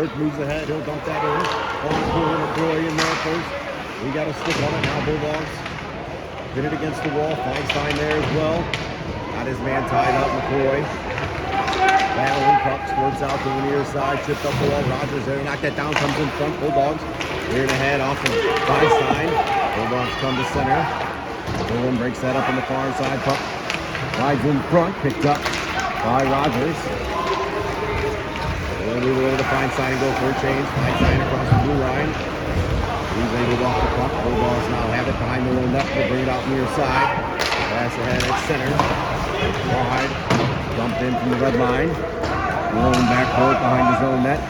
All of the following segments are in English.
Burke moves ahead. He'll dump that in. On the corner, McCroy in there first. We got a stick on it now. Bulldogs hit it against the wall. Feinstein there as well. Got his man tied up. McCroy. Battling, puck squirts out to the near side. Chipped up the wall. Rogers there. Knocked that down. Comes in front. Bulldogs. Rear and ahead off of Feinstein. Bulldogs come to center. Bowen breaks that up on the far side. Puck rides in front. Picked up by Rogers. We'll move it over to Feinstein and go for a change. Feinstein across the blue line. He's able to walk the puck. Bulldogs now have it behind the own net. They'll bring it out near side. Pass ahead at center. Wide. Dumped in from the red line. Rolling backcourt behind his own net.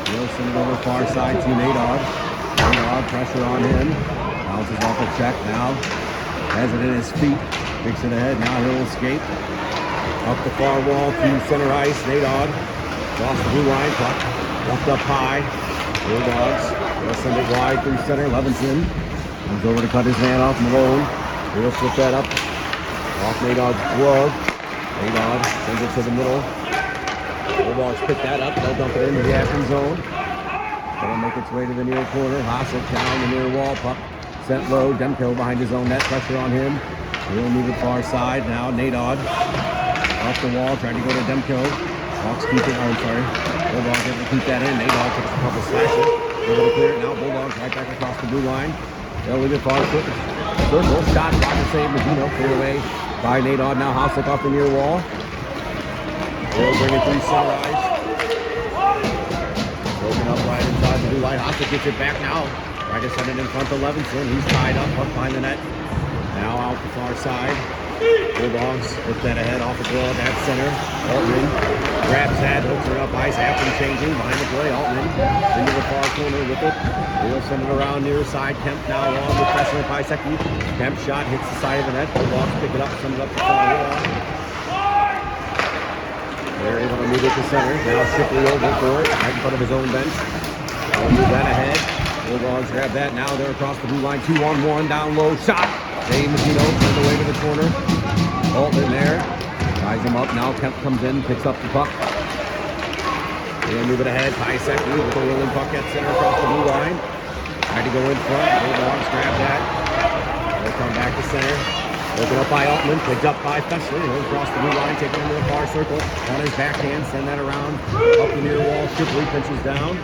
Wilson over far side to Nadog. Nadog pressure on him. Bounces off a check now. Has it in his feet. Kicks it ahead. Now he'll escape. Up the far wall to center ice. Nadog. Across the blue line. Puck left up high. Bulldogs. They'll send it wide through center. Levinson comes over to cut his man off. Malone. He'll flip that up. Off Nadog's glove. Nadog sends it to the middle. Bulldogs pick that up. They'll dump it into the Affton zone. It'll make its way to the near corner. Hasek down the near wall. Puck sent low. Demko behind his own net. Pressure on him. He'll move it far side. Now Nadog off the wall. Trying to go to Demko. Hawks keep it. I'm sorry. Bulldogs able to keep that in. Nadog takes a couple slashes. They're going to clear it now. Bulldogs right back across the blue line. They'll leave it far. Circle. Shot. Roger save. Medino clear away by Nadog. Now Hasek off the near wall. They'll bring it through center ice. Broken up right inside the blue line. Hasek gets it back now. Right to send it in front of Levinson. He's tied up behind the net. Now out the far side. Bulldogs lift that ahead off the glove at center. Altman grabs that, hooks her up ice. Affton changing behind the play. Altman into the far corner with it. He'll send it around near side. Kemp now on with pressure of Pisecki. Kemp shot hits the side of the net. Bulldogs pick it up, send it up the far wall. They're able to move it to center. Now Shipley over for it, right in front of his own bench. They'll move that ahead. Bulldogs grab that. Now they're across the blue line. 2-on-1 down low. Shot. Dave Medino turned away to the corner. Altman there. Ties him up. Now Kemp comes in, picks up the puck. They'll move it ahead. Pisecki with the rolling puck at center across the blue line. Tried to go in front. Bulldogs grab that. They'll come back to center. Open up by Altman, picked up by Fessler. He'll cross the blue line, take it into the far circle. On his backhand, send that around up the near wall. Shipley pinches down.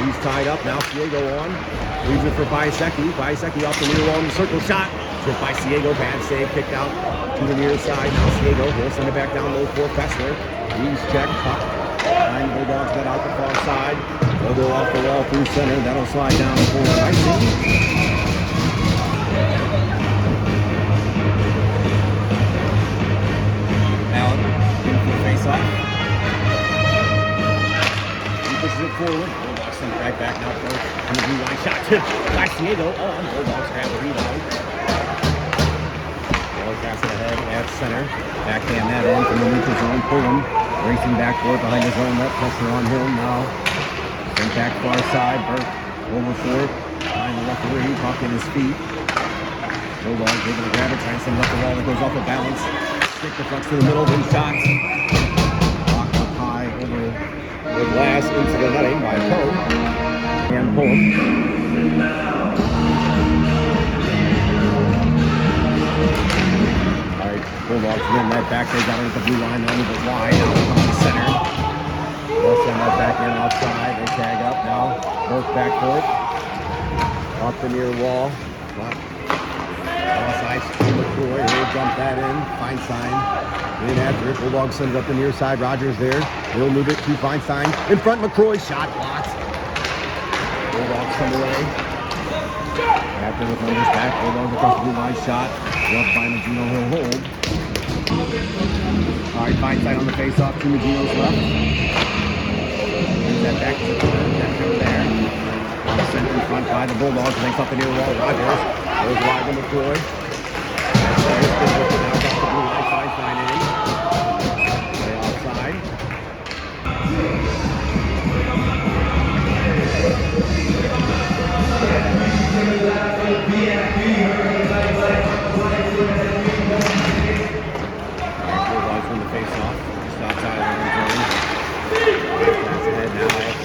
He's tied up. Now Ciego on. Leaves it for Pisecki. Pisecki off the near wall in the circle. Shot. Hit by Ciego. Bad save. Kicked out to the near side. Now Ciego. He'll send it back down low for Fessler. He's checked. Puck. Behind Bulldogs got out the far side. They'll go off the wall through center. That'll slide down for icing. Face-off. He pushes it forward. Bulldogs send it right back now for on the blue line. Shot tip by Ciego on. Bulldogs grab the rebound. They'll pass it ahead at center. Backhand that in from the neutral zone. Pull him. Racing back forward behind his own net. Pressure on him now. Sent back far side. Burke over for it. Behind the referee. Puck in his feet. Bulldogs able to grab it. Trying to send it up the wall that goes off the balance. Stick the flux to the middle, then shots. Blocked up high over the glass into the netting by Poe. And Pullum. Alright, Bulldogs win that back. They got it at the blue line, they'll move it wide. Now they come to center. They'll send that back in outside. They tag up now. Both back for it. Off the near wall. McCroy, he'll dump that in. Feinstein in after it. Bulldogs send it up the near side. Rogers there. He'll move it to Feinstein. In front, McCroy. Shot blocked. Bulldogs come away. After with numbers back. Bulldogs across the blue line. Shot. Left by Medino. He'll hold. All right, Feinstein on the face-off. To Medino's left. Brings that back to the corner. Demko there. Sent in front by the Bulldogs. Links up the near wall. Rogers goes wide to McCroy.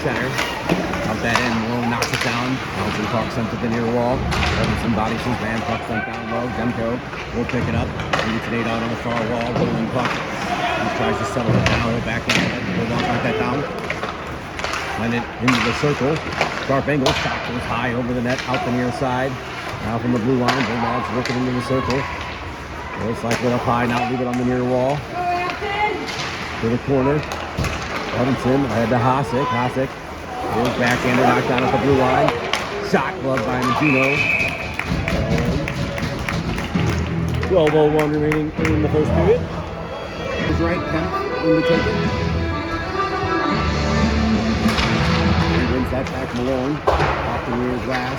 Center. down. Bouncing puck sent to the near wall. Robinson bodies his man. Puck sent down low. Demko will pick it up. He gets an 8 out on the far wall. Rolling puck. He tries to settle it down. He'll back in. Bulldogs knock that down. Send it into the circle. Sharp angle. Shot goes high over the net. Out the near side. Now from the blue line. Bulldogs working into the circle. They'll cycle it up high. Now leave it on the near wall. To the corner. Robinson ahead to Hasek. Hasek is backhander knocked down at the blue line. Shot glove by Magino. 12:01 remaining in the first period. His right, Kemp in the taken. And wins that back Malone. Off the rear glass.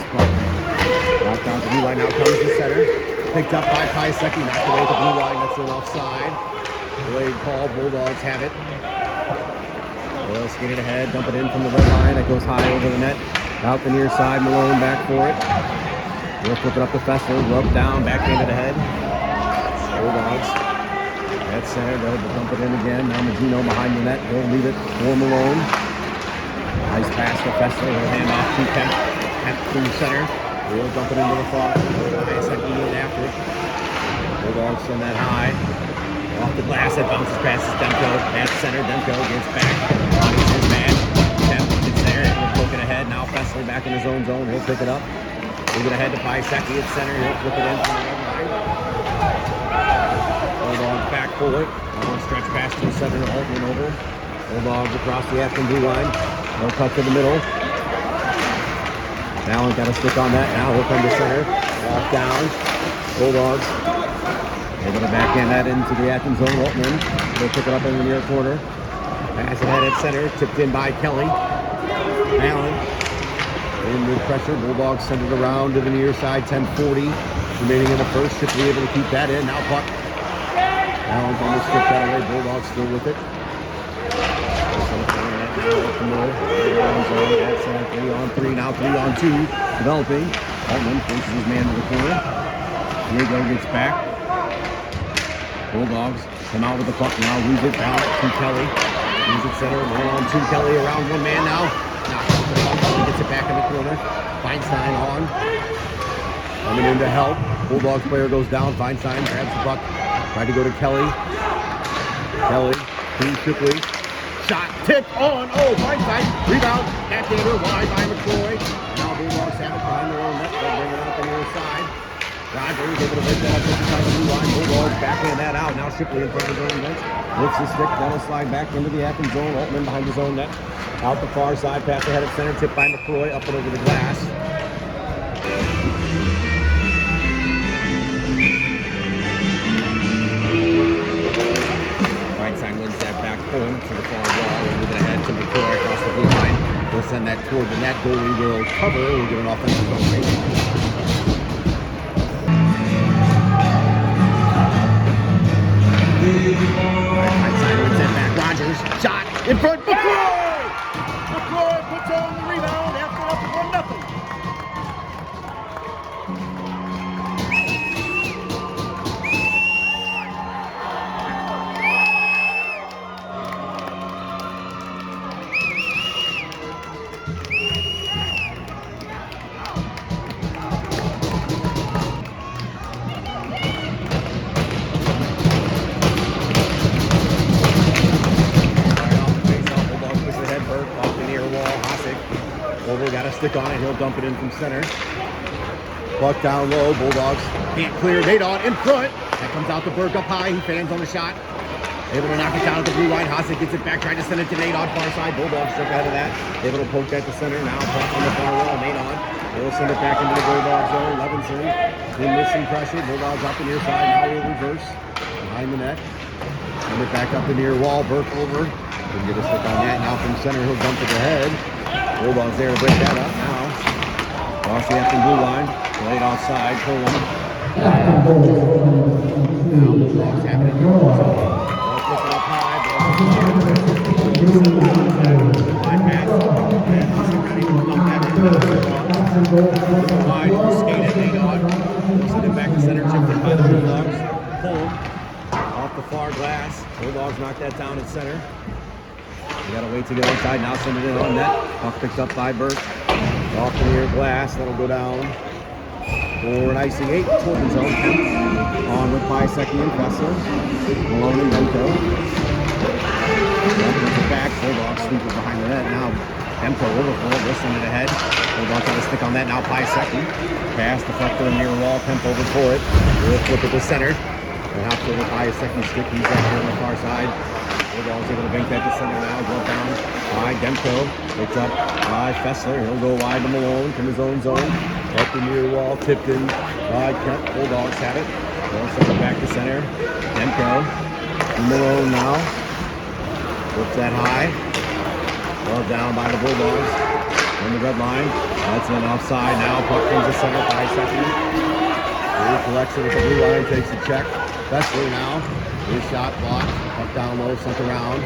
Knocked down the blue line. Now comes the center. Picked up by Paiseki. Knocked away at the blue line. That's an offside. Delayed call. Bulldogs have it. Well, skated ahead, dump it in from the red line. That goes high over the net. Out the near side, Malone back for it. We'll flip it up to Fessler. Rub down, backhanded ahead. Bulldogs. At center, they'll dump it in again. Now Magino behind the net. He'll leave it for Malone. Nice pass to Fessler. He'll hand off to Kemp. Kemp through center. He'll dump it into the far. Second unit after it. Bulldogs send that high. Off the glass, that bounces past Demko. At center, Demko gets back. He's his man. Kemp gets there. He's looking ahead. Now Fessler back in his own zone. He'll pick it up. Move it ahead to Paiseki at center. He'll flip it in from the red line. Bulldogs back forward. Long stretch pass to the center. Altman over. Bulldogs across the Affton blue line. They'll cut to the middle. Allen got a stick on that. Now he'll come to center. Walk down. Bulldogs able to backhand that into the Athens zone. Waltman will pick it up in the near corner. Pass ahead at center, tipped in by Kelly. Allen in with pressure. Bulldogs send it around to the near side. 10:40 remaining in the first. Should be able to keep that in. Now puck. Allen's almost stripped that away. Bulldogs still with it. That's 3-on-3. Now 3-on-2. Developing. Altman forces his man to the corner. Diego gets back. Bulldogs come out with the puck now, lose it down to Kelly. Lose it center, 1-on-2 Kelly around one man now. Kelly gets it back in the corner. Feinstein on. Coming in to help. Bulldogs player goes down. Feinstein grabs the puck. Tried to go to Kelly. Kelly, clean quickly. Shot, tipped on. Oh, Feinstein. Rebound. Backhander wide by McCoy. Now Bulldogs have it behind their own net. They'll bring it out the near side. Rogers able to break that up inside the blue line. Bulldogs backhand that out. Now Shipley in front of his own bench. Lifts the stick. That'll slide back into the Affton zone. Altman behind his own net. Out the far side. Pass ahead at center. Tipped by McCroy. Up and over the glass. Right side wins that back point to the far wall. Move it ahead to McCroy across the blue line. We'll send that toward the net. Goalie will cover. We'll get an offensive zone. Rogers, shot in front, McCroy! McCroy puts on the rebound after up 1-0. Got a stick on it. He'll dump it in from center. Puck down low. Bulldogs can't clear. Nadon in front. That comes out to Burke up high. He fans on the shot. Able to knock it down at the blue line. Hasek gets it back. Trying to send it to Nadon far side. Bulldogs jump ahead of that. Able to poke that to center. Now puck on the far wall. Nadon. They'll send it back into the Bulldog zone. Levinson in with some pressure. Bulldogs up the near side. Now he'll reverse behind the net. Send it back up the near wall. Burke over. Couldn't get a stick on that. Now from center he'll dump it ahead. Bulldogs there to break that up now. Across the Affton blue line. Laid offside. Pull one. Now Bulldogs have it in the zone. They'll flip it up high. Line pass. And Husky ready to dump that in. Wide. Skate it. Laid on. Send it back to center. Chipped in by the Bulldogs. Pull him. Off the far glass. Bulldogs knock that down at center. You gotta wait to get outside. Now send it in on net. Puck picked up by Burke. Off the near glass, that'll go down for an icing 8 toward the zone. On with Pisecki and Fessler. Malone and Demko. Puts it back. Bulldogs sweeper behind the net. Now Demko overflow, listening to the head. Bulldogs got to stick on that. Now Pisecki. Pass deflector near wall. Kemp over for it. We'll flip it to center. And hops over Pisecki's stick. He's out here on the far side. Bulldogs able to bank that to center now. Go down by Demko. Picked up by Fessler. He'll go wide to Malone from his own zone. Up the near wall. Tipped in by Kemp. Bulldogs have it. They'll send it back to center. Demko. Malone now. Flips that high. Well down by the Bulldogs. On the red line. That's an offside now. Puck comes to center. 5 seconds. He collects it with the blue line. Takes the check. Fessler now. His shot blocked. Puck down low. Sent around.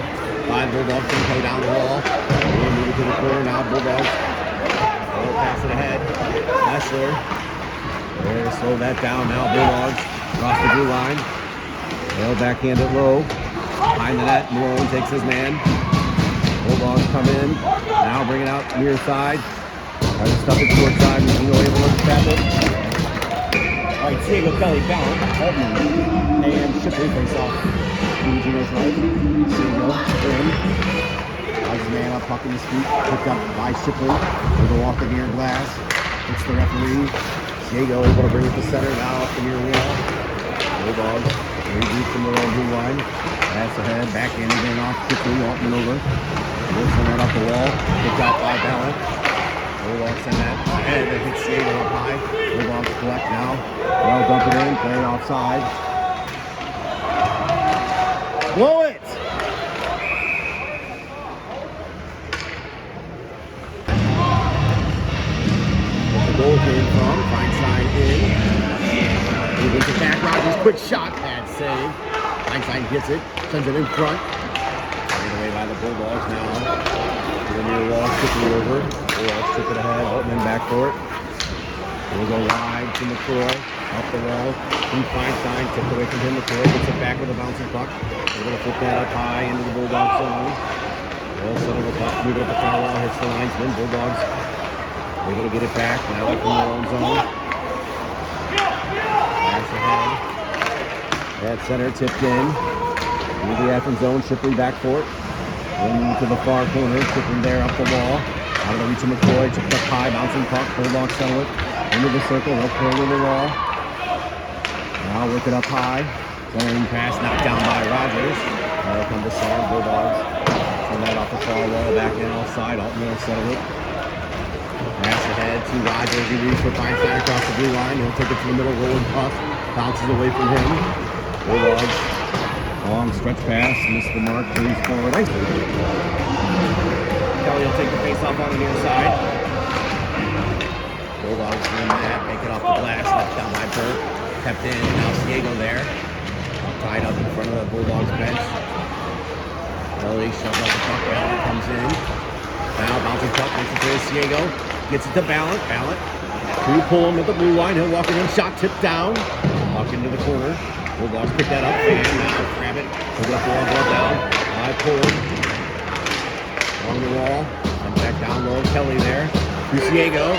By Bulldogs. Can play down the wall. We'll move it to the corner now. Bulldogs. They'll pass it ahead. Fessler. There to slow that down now. Bulldogs. Across the blue line. They'll backhand it low. Behind the net. Malone takes his man. Bulldogs come in. Now bring it out near side. Try to stuff it towards side. Mugino able to trap it. All right, Diego Kelly down. Altman and Shipley face off. Mugino's right. Diego in. Nice man up, puck in his feet. Picked up by Shipley. They'll go off the near glass. It's the referee. Diego able to bring it to center. Now off the near wall. Bulldogs. Reduce from the blue line. Pass ahead. Back in again off Shipley. Altman over. Wilson right off the wall. Picked out by Ballant. Bulldogs send that ahead. They hit Diego up high. Bulldogs collect now. Well, dump it in. Play it offside. Blow it! The goal came from Feinstein in. Moving to back. Rogers, quick shot. Bad save. Feinstein gets it. Sends it in front. Taken away by the Bulldogs now. To the near wall. Shipping over. Bulldogs chip it ahead. Altman back for it. We'll go wide to McCoy. Up the wall. From Feinstein. Tipped away from him. McCoy gets it back with a bouncing puck. They're going to flip that up high into the Bulldog zone. Well, settle the puck. Move it up the foul wall. Hits the linesman. Bulldogs able to get it back. Now from their own zone. Pass ahead. At center, tipped in. Into the Affton zone. Shipley back for it. Then to the far corner. Shipley there up the wall. Out of the reach of McCoy. Tipped up high. Bouncing puck. Bulldogs settle it. Into the circle. They'll pull in the wall. Now work it up high. Centering pass knocked down by Rogers. Now come to center. Bulldogs. Send that off the far wall. Back in offside. Altman will settle it. Pass ahead to Rogers. He reads for Feinstein across the blue line. He'll take it to the middle. Rolling puck. Bounces away from him. Bulldogs. Long stretch pass. Missed the mark. Please forward ice. Kelly will take the face off on the near side. Bulldogs win that. Make it off the glass. Left down by Burke. Kept in. Now Diego there. Tied up in front of the Bulldogs bench. Kelly shoves up the puck. Ballant comes in. Now bouncing puck. Makes it to Diego. Gets it to Ballant. Ballant. To pull him at the blue line. He'll walk it in. Shot tipped down. Puck into the corner. Bulldogs pick that up. And now grab it. Hold it up the wall. Ball down. I pull him. On the wall. And back down low. Kelly there. To Diego.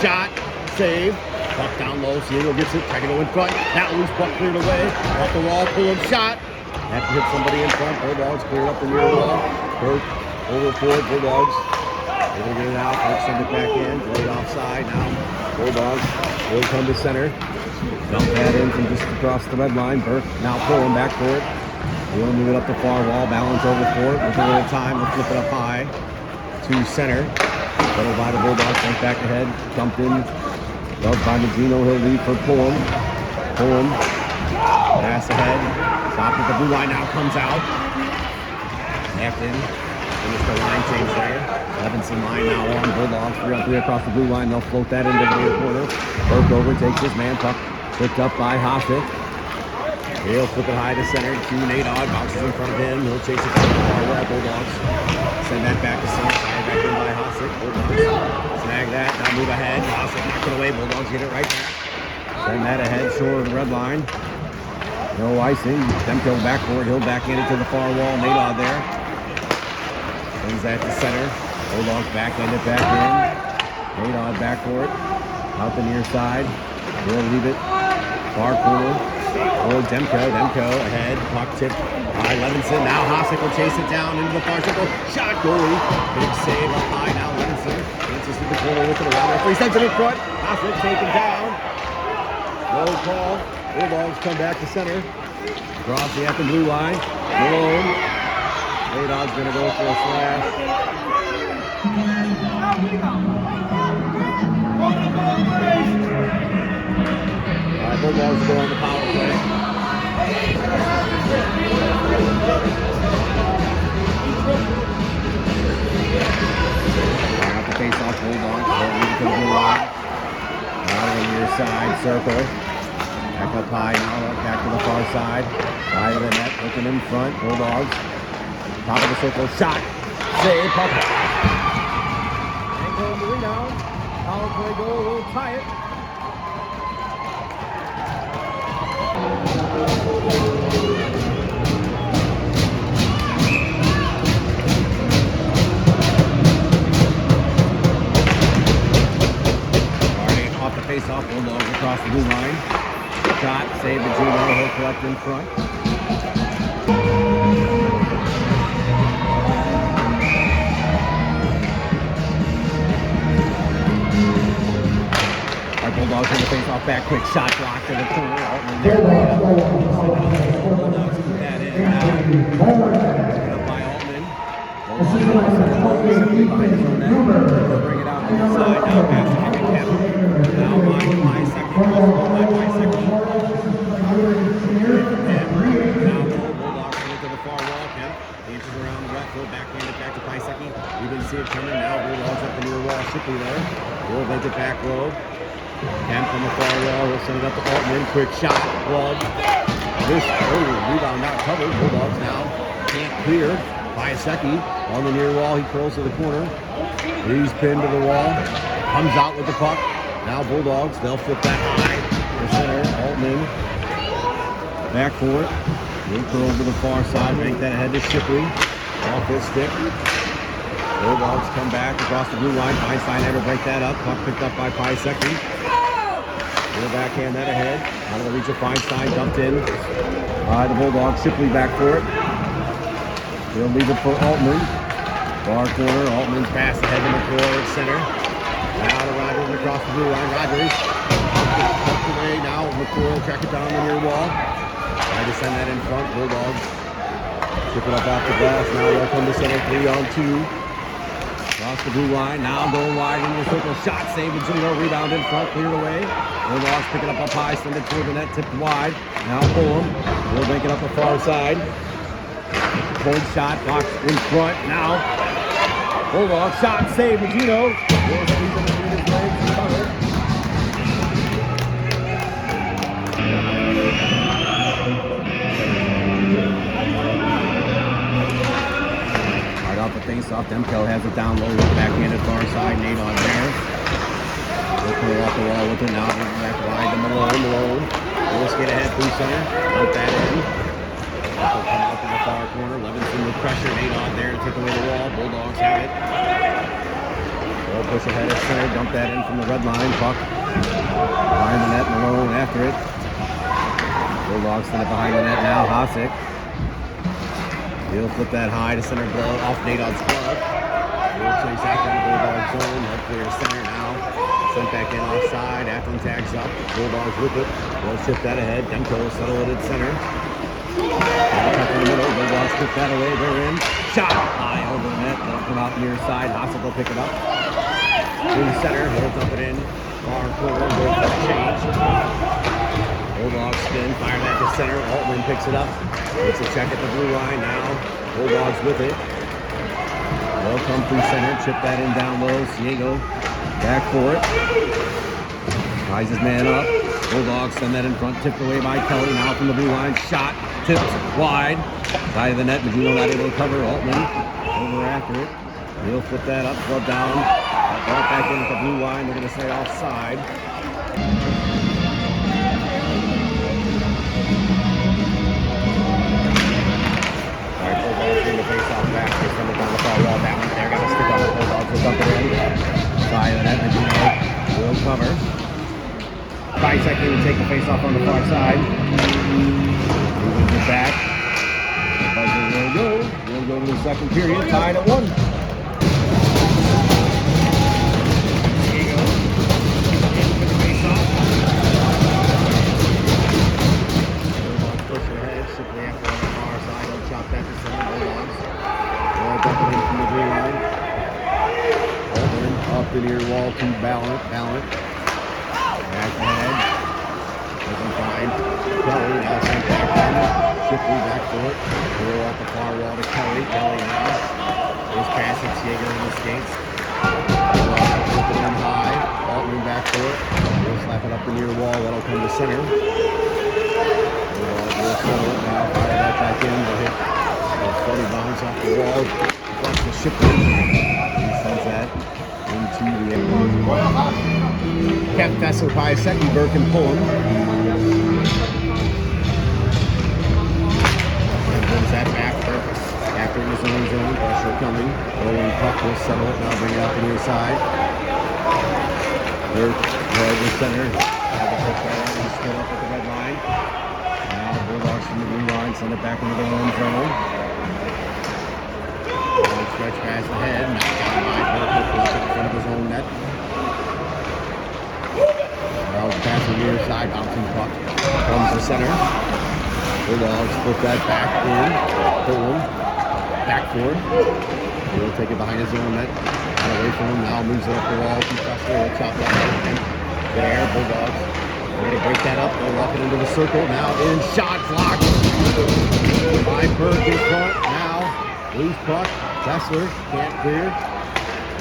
Shot. Save. Puck down low. Diego gets it. Trying to go in front. That loose puck cleared away. Off the wall. Pull him. Shot. Have to hit somebody in front. Bulldogs cleared up the near wall. Burke over for it. Bulldogs. Able to get it out. Burke send it back in. Played offside. Now Bulldogs will come to center. Dump that in from just across the red line. Burke now pulling back for it. We'll move it up the far wall. Balance over for it. With a little time. We'll flip it up high to center. Settled by the Bulldogs. Went back ahead. Dumped in. Dumped by Mugino. He'll lead for Pullum. Pullum. Pass ahead. Stop at the blue line. Now comes out. Affton. Finished the line change there. Levinson line now on. Bulldogs 3-on-3 across the blue line. They'll float that into the near corner. Burke over. Takes his man. Puck picked up by Hoffman. He'll flip it high to center. Nadog bounces in front of him. He'll chase it from the far wall. Bulldogs send that back to center. Fired back in by Hossick. Bulldogs snag that. Now move ahead. Hossick knock it away. Bulldogs get it right back. Send that ahead. Short of the red line. No icing. Demko back for it. He'll back in it to the far wall. Nadog there. Sends that to center. Bulldogs back end it back in. Nadog back for it. Out the near side. He'll leave it. Far corner. Oh, Demko ahead. Puck tip by Levinson. Now Hosick will chase it down into the far circle. Shot goalie. Big save up high now. Levinson dances to the corner with it around. Referee sends it in front. Hosick taken down. Low call. Bulldogs come back to center. Across the Affton blue line. Malone. Bulldogs going to go for a slash. Alright, Bulldogs go on the power play. Got the face off Bulldogs. Lead to the blue line. Now on the near side, circle. Back up high now, back to the far side. Side of the net, looking in front. Bulldogs. Top of the circle, shot. Save, puck. Angle on the rebound. Power play goal will tie it. Already off the face-off, Bulldogs across the blue line. Shot, save the Juno, he'll collect in front. Our Bulldogs in the face-off back, quick shot block to the corner. Altman there. Bulldogs put that in now. Picked up by Altman. Bulldogs simply behind his own net. They'll bring it out to the side. Now pass to Henry Kemp. Now by second. By second. Now Bulldogs into the far wall. Kemp inches around the left foot, backhanded back to Paiseki. We didn't see it coming. Now Bulldogs up the near wall. Shipley there. Will make it back low. Kemp from the far wall, he'll send it up to Altman. Quick shot, glove. Rebound not covered. Bulldogs now can't clear. Paiseki on the near wall, he curls to the corner. He's pinned to the wall. Comes out with the puck. Now Bulldogs, they'll flip that high to center. Altman back for it. He'll curl to the far side, make that ahead to Shipley. Off his stick. Bulldogs come back across the blue line. Feinstein had to break that up. Puck picked up by Paiseki. He'll backhand that ahead. Out of the reach of Feinstein. Dumped in by the Bulldogs. Shipley back for it. He'll leave it for Altman. Far corner. Altman's pass ahead to McCoy at center. Now to Rogers across the blue line. Rogers tucked away. Now McCoy will track it down the near wall. Try to send that in front. Bulldogs chip it up off the glass. Now they'll come to center. 3-on-2. Across the blue line, now going wide into the circle. Shot, save the Juno, rebound in front, cleared away. Bulldogs picking up high, send it toward the net, tipped wide. Now Fulham will make it up the far side. Cold shot, box in front. Now Bulldogs shot, save the Juno. Will squeeze it between his legs and cover. Off the face-off, Demko has it down low, backhanded far side, Nate on there. We'll put it off the wall with it now, back wide to Malone. We'll skate ahead through center, dump that in. Also come out to the far corner, Levinson with pressure, Nate on there to take away the wall, Bulldogs have it. They'll push ahead at center, dump that in from the red line, puck behind the net, Malone after it. Bulldogs send it behind the net now, Hosick. He'll flip that high to center glove, off Nadon's glove. He'll chase after the Bulldog zone, he'll clear to center now. Sent back in offside, Affton tags up, Bulldogs with it. They'll chip that ahead, Demko will settle it at center. Tuck in the middle, Bulldogs put that away, they're in. Shot high over the net, they'll come out near side, Hostel will pick it up. In the center, he'll dump it in. Far corner, goal for a change. Bulldogs spin, fire that to center, Altman picks it up. It's a check at the blue line now. Bulldogs with it. They'll come through center, chip that in down low. Ciego back for it. Ties his man up. Bulldogs send that in front, tipped away by Kelly. Now from the blue line, shot, tipped wide. Side of the net, Magulo not able to cover. Altman over after it. He'll flip that up, glove down. Ball back in at the blue line. They're going to say offside. Bulldogs in the face-off back. They send it down the far wall. That one there got a stick on the Bulldogs. Will dump it in. side of that. Medino will cover. Bicek to take the face off on the far side. Moving it back. The buzzer will go. We'll go to the second period, tied at 1. Up the near wall to Ballant. Back ahead. Doesn't find Kelly. Now sent back in. Shipley back for it. Throw off the far wall to Kelly. Kelly now. There's passing Jaeger in the skates. Flip it in high. Altman back for it. We'll slap it up the near wall. That'll come to center. We'll settle it now. Fire that back in. We'll hit a funny bounce off the wall. That's the Shipley. He sends that into the end. Kept Fessler by a second. Burke and Pullen. And brings that back. After his own zone. Pressure coming. Rolling puck will settle it. Now bring it out the near side. Burke head to center. Have the puck right out and split up at the red line. Now Bulldogs from the blue line. Send it back into their own zone. Stretch pass ahead, knocked down by Burke, in front of his own net. Now the pass on the near side, bouncing puck, comes to center. Bulldogs put that back in, Pullen, back for it. He'll take it behind his own net, out away from him, now moves it up the wall, to Fessler, will chop that out, there, Bulldogs. They're going to break that up, they'll walk it into the circle, now in, shot blocked by Burke in front, now loose puck. Fessler can't clear.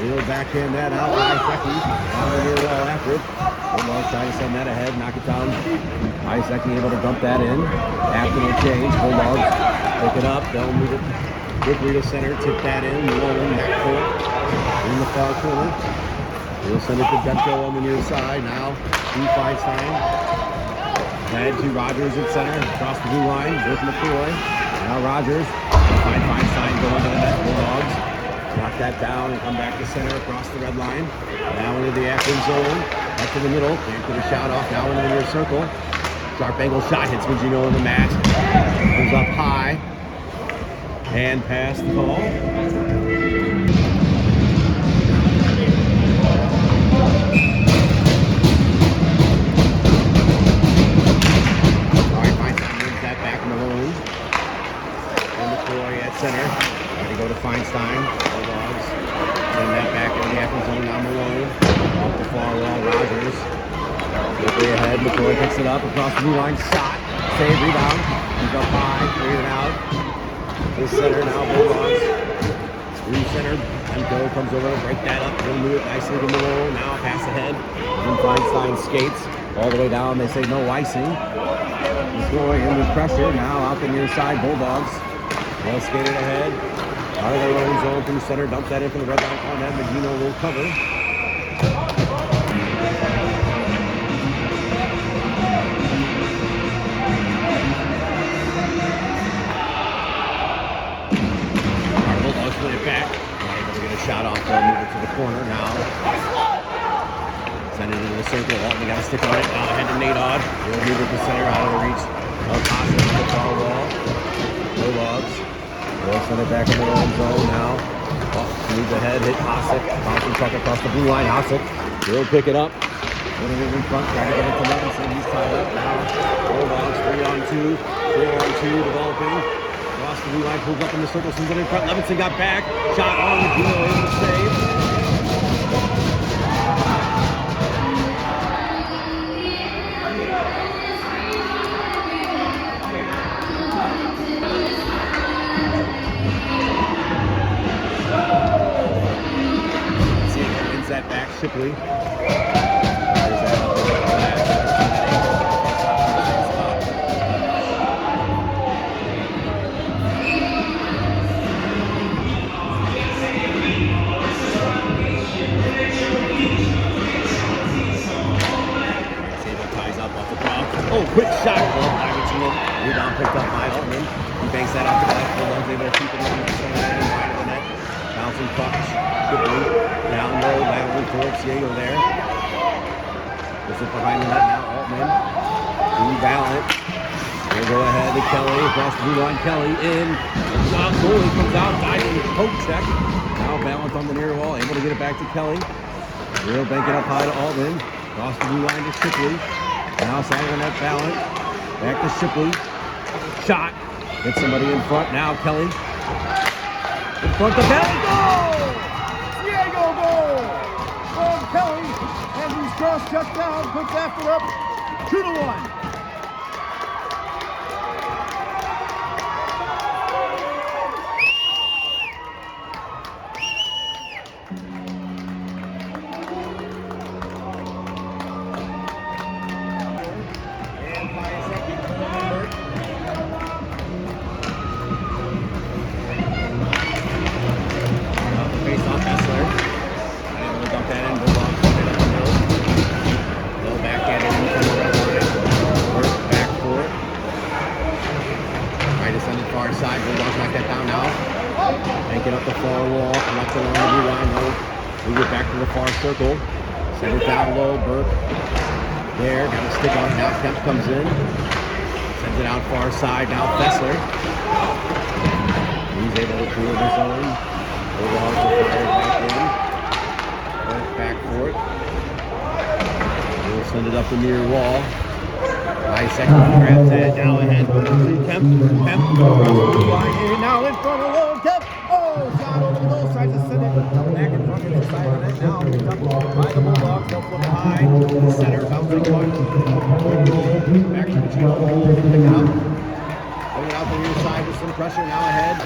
He'll backhand that out by Secchi. On the near wall after it. Bulldogs trying to send that ahead, knock it down. Secchi able to dump that in. Affton will change. Bulldogs pick it up. They'll move it quickly to center. Tip that in. Rolling back court. In the far corner. He'll send it to Demko on the near side. Now to Feinstein. Head to Rogers at center. Across the blue line with McCoy. Now Rogers. Feinstein going to the net. Bulldogs knock that down and come back to center across the red line. Now into the Affton zone. Back to the middle. Can't get a shot off. Now into the near circle. Sharp angle shot hits Magino in the mask. Goes up high. Hand pass call. Center, trying to go to Feinstein. Bulldogs send that back into the Affton zone down the low. Off the far wall, Rogers. Quickly ahead, McCoy picks it up across the blue line. Shot, save, rebound. He's up high, cleared it out. This center now, Bulldogs. Re-centered. Demko comes over to break that up. He'll move it nicely to the low. Now pass ahead. And Feinstein skates all the way down. They say no icing. McCoy in with pressure. Now out the near side, Bulldogs. Well skated ahead, out of their own zone through center, dump that in from the red line on that. Medino will cover. Bulldogs put it back. Not able to get a shot off, they'll move it to the corner now. Send it into the circle. Altman got a stick on it. Now ahead to Nadod. He'll move it to center, out of the reach of Hassett on the far wall. Bulldogs. They'll send it back in their own zone now. Moves ahead, hit Hassett. Bouncing puck across the blue line. Hassett will pick it up. Putting it in front, trying to get it to Levinson. He's tied up now. Bulldogs 3-on-2. 3-on-2 developing. Across the blue line, pulls up in the circle, sends it in front. Levinson got back. Shot on the Gino, able to save. That back Shipley. There's that up there. Ties up off the draw. Oh, quick shot. Rebound picked up by Altman. He banks that off the left. Bulldogs able to keep it in the center and wide of the net. Bounce bouncing puck. Quickly down low, battling towards Diego there. This is behind the net now. Altman. Ballant. We'll go ahead to Kelly. Across the blue line. Kelly in. Shot. Goalie comes out. Diving poke check. Now Ballant on the near wall. Able to get it back to Kelly. Real banking up high to Altman. Across the blue line to Shipley. Now side of the net. Ballant. Back to Shipley. Shot. Hit somebody in front. Now Kelly. In front to Kelly. Goal! Diego goal! From Kelly. And he's cross-checked down. Puts Affton up 2-1. Side, Bulldogs knock that down now. Banking up the far wall, collecting on the blue line. No, we get back to the far circle. Send it down low, Burke. There, got a stick on it now. Kemp comes in. Sends it out far side, now Fessler. He's able to clear his own. Bulldogs will fire it back in. Back for it. We'll send it up the near wall. Nice second grabs it, now ahead to Kemp. Kemp across the blue line here, now in front of Lone. Kemp, oh, shot over the goal, tries to send it back in front of the side of the net. Now picked up by the Bulldogs, they'll flip it high. The center, bouncing one. Good goal, back to the channel, pick it up. Bring it out the near side with some pressure, now ahead.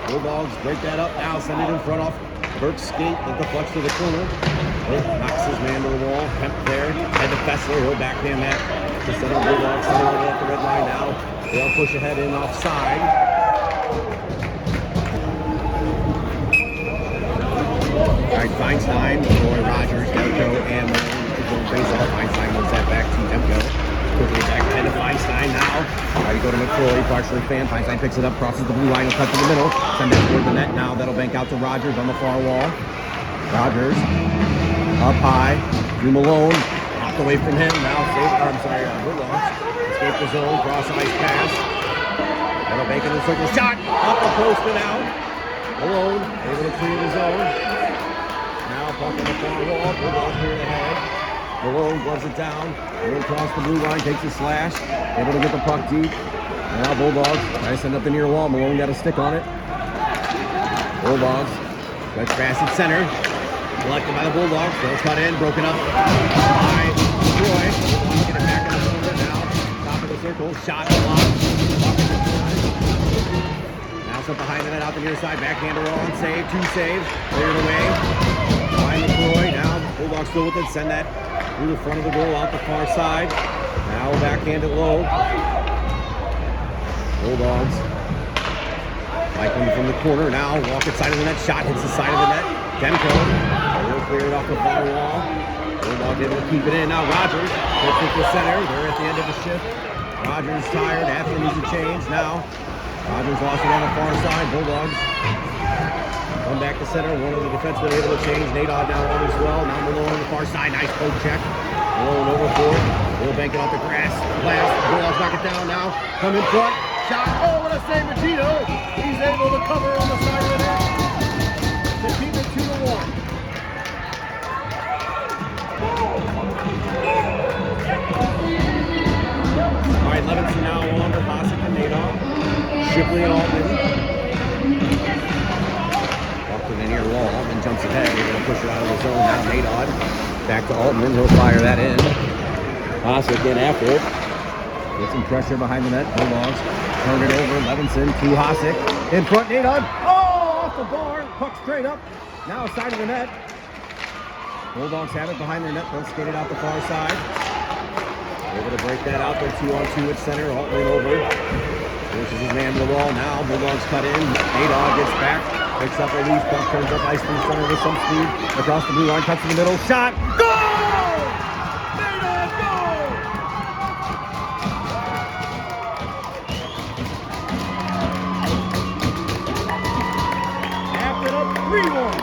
Bulldogs break that up, now send it in front off. Burke's skate, that deflects to the corner. Burke knocks his man to the wall. Kemp there, head to Fessler, he'll backhand that. The center Bulldogs, center over at the red line now. They'll push ahead in offside. All right, Feinstein, Roy Rogers, Demko, and Malone face off. Feinstein moves that back to Demko. Quickly back ahead to Feinstein now. Try to go to McCrory, partially fan. Feinstein picks it up, crosses the blue line, and cuts in the middle. Send that toward the net now. That'll bank out to Rogers on the far wall. Rogers up high. To Malone. Away from him now, Bulldogs escape the zone, cross ice pass. That'll make it in the circle, shot up the post and out. Malone able to clear the zone. Now puck on the far wall, Bulldogs clear ahead. Malone gloves it down, and across the blue line, takes a slash, able to get the puck deep. Now Bulldogs try to send up the near wall. Malone got a stick on it. Bulldogs, let's pass it center. Collected by the Bulldogs, they'll cut in, broken up by Troy. Get it back in the corner now. Top of the circle, shot blocked. Now some behind the net out the near side, backhander on, save, two saves, cleared away. Behind the Troy, now Bulldogs still with it, send that through the front of the goal out the far side. Now backhand it low. Bulldogs. Michael from the corner now, walk inside of the net, shot hits the side of the net. Demko. We'll clear it off the far wall. Bulldogs able to keep it in. Now Rogers gets it to center. They're at the end of the shift. Rogers tired. Affton needs a change. Now Rogers lost it on the far side. Bulldogs come back to center. One of the defensemen able to change. Nadod down on as well. Now Malone on the far side. Nice poke check. Malone over for it. We'll bank it off the grass. Blast. Bulldogs knock it down now. Come in front. Shot. Oh, what a save, Magino. He's able to cover on the side of the net to keep it 2-1. All right, Levinson now on to Bosick and Nadon. Shipley and Altman. Up to the near wall. Altman jumps ahead. They're going to push it out of the zone. Now Nadon. Back to Altman. He'll fire that in. Bosick in after it. Get some pressure behind the net. Bulldogs turn it over. Levinson to Hosick. In front, Nadon. Oh, off the bar. Puck straight up. Now side of the net. Bulldogs have it behind their net. They'll skate it out the far side. Able to break that out. They're 2-on-2 at center. Altman over. Pushes his man to the wall. Now Bulldogs cut in. Nadon gets back. Picks up a loose puck. Turns up ice from the center with some speed. Across the blue line. Cuts in the middle. Shot. Goal! Nadon, goal! Affton up 3-1.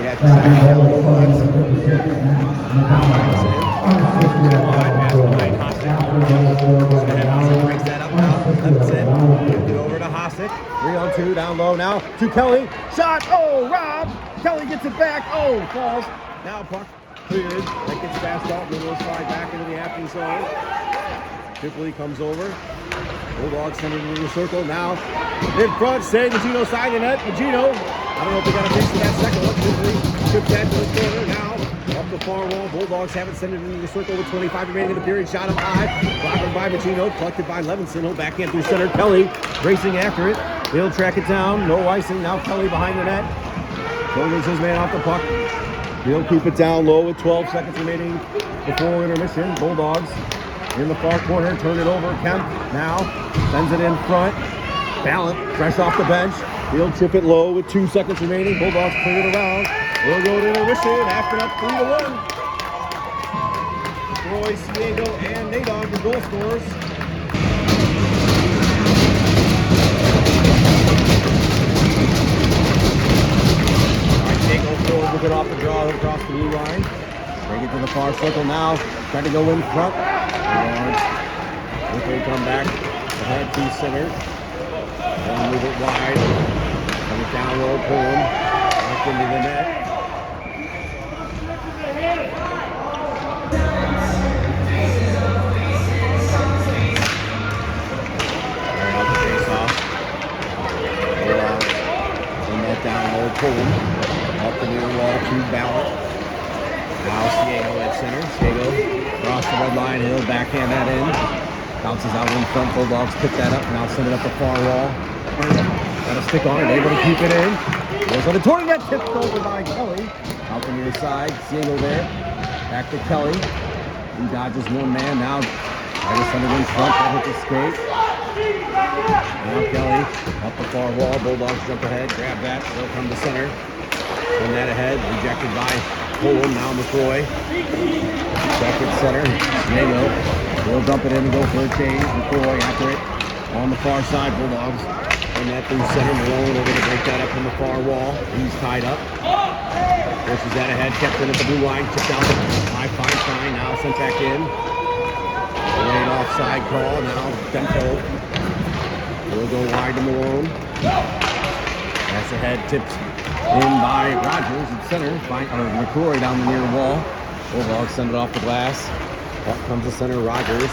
at the center. Kelly Bulldogs. Pass behind Hosick. Ahead, Hosick breaks that up now. Levinson. Gives it over to Hosick. 3-on-2 down low now to Kelly. Shot. Oh, Rob. Kelly gets it back. Oh, falls. Now puck cleared. That gets fast off. Little slide back into the Affton zone. Tripoli comes over. Bulldogs send it into the circle. Now in front. Say Magino side of the net. Magino. I don't know if they got a piece of that second one. Tripoli chips that to the corner. Now up the far wall. Bulldogs haven't sent it into the circle with 25 remaining in the period. Shot up high. Blocked by Magino. Collected by Levinson. He'll backhand through center. Kelly racing after it. He'll track it down. No icing. Now Kelly behind the net. Shoulders his man off the puck. He'll keep it down low with 12 seconds remaining before intermission. Bulldogs in the far corner. Turn it over. Kemp now sends it in front. Ballant fresh off the bench. He'll chip it low with 2 seconds remaining. Bulldogs clear it around. We'll go to intermission. After up 3-1. Troy, Ciego, and Nadog the goal scorers. Look it off the draw across the blue line. Bring it to the far circle now. Trying to go in front. Quickly come back. Ahead to center. And move it wide. Come it down low, pull him. Back into the net. Right out the face off. Bring that down low, pull him. Up the near wall to Ballant. Now Ciego at center. Ciego across the red line. He'll backhand that in. Bounces out in front. Bulldogs pick that up. Now send it up the far wall. Got a stick on it. Able to keep it in. Goes on the towing net. Tipped over by Kelly. Out the near side. Ciego there. Back to Kelly. He dodges one man. Now try to send it in front. That hits the skate. Now Kelly up the far wall. Bulldogs jump ahead. Grab that. They'll come to center. Send that ahead, rejected by Fulham, now McCoy. Back at center, Ciego. He'll dump it in and go for a change. McCoy after it. On the far side, Bulldogs. Send that through center. Malone over to break that up from the far wall. He's tied up. Pushes that ahead, kept it at the blue line, chipped out by Feinstein, now sent back in. Late offside call, now Demko. Will go wide to Malone. That's ahead, tipped in by Rogers at center. McCrory down the near wall. Bulldogs send it off the glass. Up comes the center, Rogers.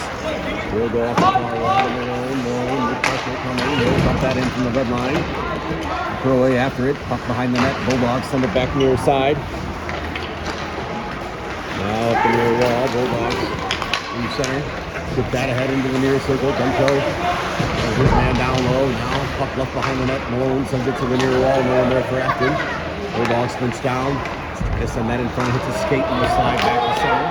Will go off the far wall to Malone. Malone with pressure coming. He'll dump that in from the red line. McCrory after it. Puck behind the net. Bulldogs send it back near side. Now up the near wall. Bulldogs in center. Put that ahead into the near circle. Demko. His man down low. Now puck left behind the net. Malone sends it to the near wall. No one there for Affton. Bulldogs sprints down. They send that in front. Hits a skate and will slide back to center.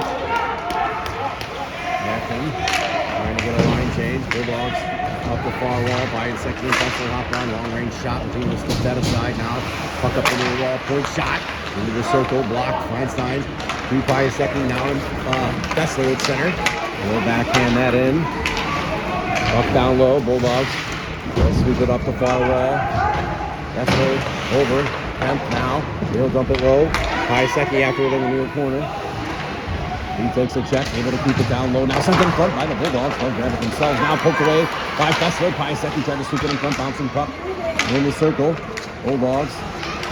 Affton trying to get a line change. Bulldogs up the far wall. By second and Fessler hopped on. Long range shot. The team will slip that aside now. Puck up the near wall. Point shot. Into the circle. Blocked. Feinstein. 3 second now. Fessler at center. We'll backhand that in. Up down low, Bulldogs. They'll sweep it up the far wall. That's over. Kemp now. He'll dump it low. Piasecki after it in the near corner. He takes a check, able to keep it down low. Now sent in front by the Bulldogs. They'll grab it themselves. Now poked away by Fessler. Piasecki tried to sweep it in front. Bouncing puck in the circle. Bulldogs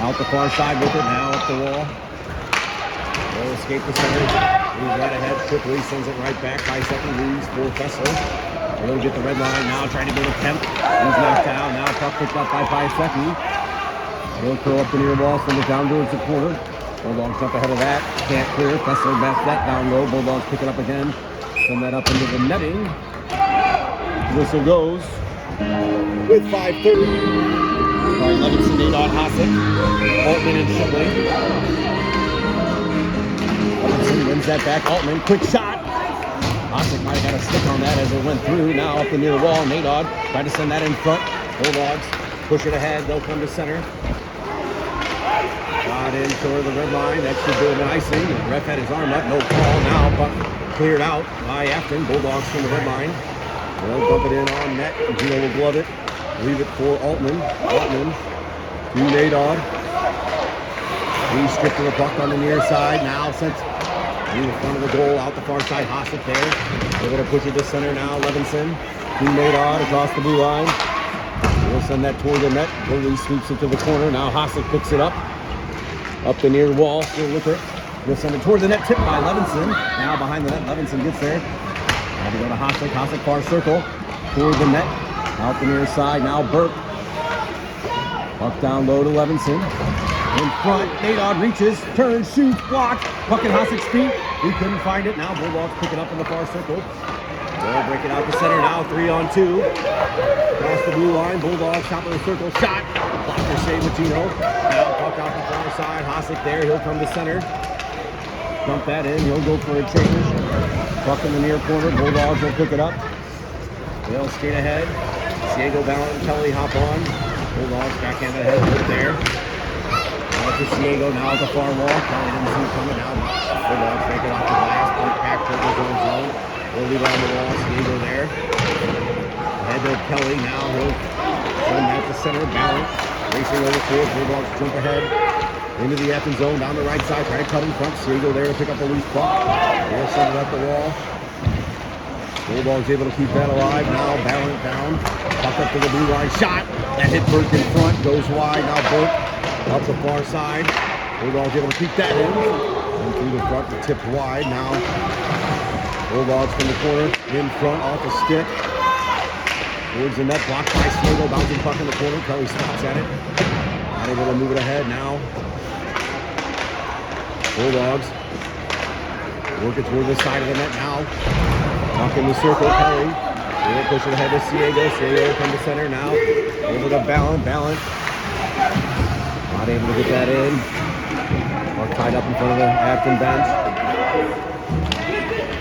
out the far side with it. Now up the wall. They'll escape the center. He's right ahead. Quickly sends it right back. Piasecki leaves for Fessler. He'll get the red line now, trying to go to Kemp. He's knocked down. Now puck picked up by Piasecki. He'll curl up the near wall, send it down towards the corner. Bulldogs jump ahead of that. Can't clear. Fessler bats that down low. Bulldogs pick it up again. Send that up into the netting. Whistle goes with 5:30. By Levinson, Nadog, Hosick, Altman, and Shipley. Levinson wins that back. Altman, quick shot. Hosick might have got a stick on that as it went through. Now up the near wall. Nadog tried to send that in front. Bulldogs push it ahead. They'll come to center. Got in toward the red line. That should do an icing. The ref had his arm up. No call. Now puck cleared out by Affton. Bulldogs from the red line. They'll bump it in on net. Gino will glove it. Leave it for Altman. Altman to Nadog. He's stripped to the puck on the near side. Now sent in the front of the goal, out the far side. Hosset there. They're going to push it to center now. Levinson. Teammate on across the blue line. We'll send that toward the net. Goalie sweeps it to the corner. Now Hosset picks it up. Up the near wall. Still with it. We'll send it toward the net. Tipped by Levinson. Now behind the net. Levinson gets there. Now we go to Hosset. Hosset far circle. Toward the net. Out the near side. Now Burke. Puck down low to Levinson. In front, Nadod reaches, turns, shoots, blocks. Puck at Hosset's feet. He couldn't find it. Now Bulldogs pick it up in the far circle. They'll break it out to center now. 3-on-2. Across the blue line. Bulldogs top of the circle. Shot. Blocker save with Gino. Now puck out the far side. Hosset there. He'll come to center. Dump that in. He'll go for a change. Puck in the near corner. Bulldogs will pick it up. They'll skate ahead. Diego Ballant and Kelly hop on. Bulldogs backhand ahead. Right there. Out to Diego, now at the far wall. Kelly didn't see it coming down. Bulldogs make it off the glass. Point back to the zone. They'll leave it on the wall. Diego there. Ahead to Kelly. Now he'll send that to center. Ballant racing over forward. Bulldogs jump ahead into the Affton zone. Down the right side. Try to cut in front. Diego there to pick up a loose puck. They'll send it up the wall. Bulldogs able to keep that alive. Now Ballant down. Puck up to the blue line. Shot. That hit Burke in front. Goes wide. Now Burke up the far side. Bulldogs able to keep that in. And through the front. Tipped wide. Now Bulldogs from the corner. In front. Off the stick. Towards the net. Blocked by Diego. Bouncing puck in the corner. Kelly stops at it. Not able to move it ahead now. Bulldogs working toward the side of the net now. Puck in the circle, Kelly. They'll push it ahead to Diego. Diego come to center now. Over to Ballant. Ballant. Not able to get that in. Puck tied up in front of the Affton bench.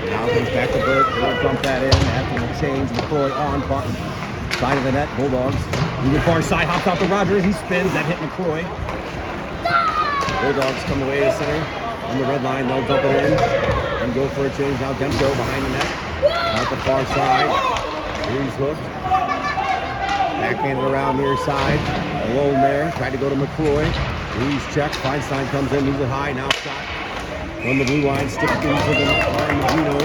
Now comes back to Burke. They'll dump that in. Affton will change. McCroy on puck. Side of the net. Bulldogs. Moving far side. Hops out to Rogers. He spins. That hit McCroy. Bulldogs come away to center. On the red line. They'll dump it in. And go for a change. Now Demko behind the net. Out the far side. He's hooked. Backhanded around near side. Alone there. Tried to go to McCroy. He's checked. Feinstein comes in. Moves it high. Now shot. From the blue line. Sticks into the arm of Gino.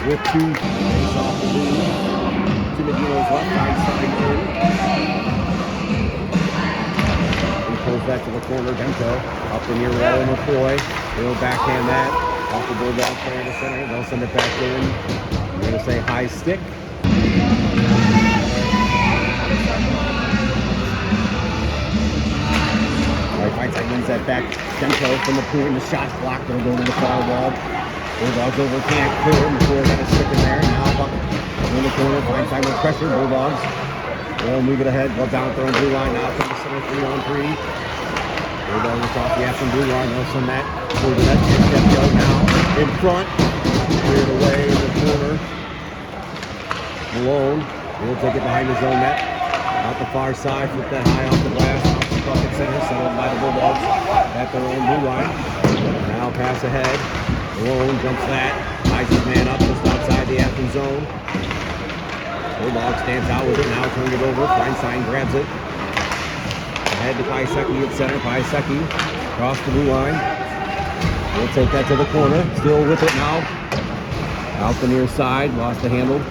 With two. Face off the blue. To Medino's left. Feinstein in. He pulls back to the corner. Demko. Up the near wall. McCroy. He'll backhand that. Off the Bulldog player to center. They'll send it back in. I'm going to say high stick. Alright, Feinstein wins that back. Demko from the point. The shot's blocked. They'll go to the far wall. Bulldogs over can't clear. McCroy got a stick in there. Now Buck in the corner. Feinstein with pressure. Bulldogs. They'll move it ahead. Well, down at their own blue line. Now from the center. 3-on-3. Bulldogs off the Affton blue line. They'll send that toward the net. Demko now in front. Cleared away in the corner. Malone. He'll take it behind his own net. Out the far side. Flip that high off the glass. Off the bucket center. Settled by the Bulldogs at their own blue line. Now pass ahead. Malone jumps that. Ties his man up just outside the Affton zone. Bulldog stands out with it. Now turned it over. Feinstein grabs it. Ahead to Paiseki at center. Paiseki across the blue line. We'll take that to the corner. Still with it now. Out the near side. Lost the handle.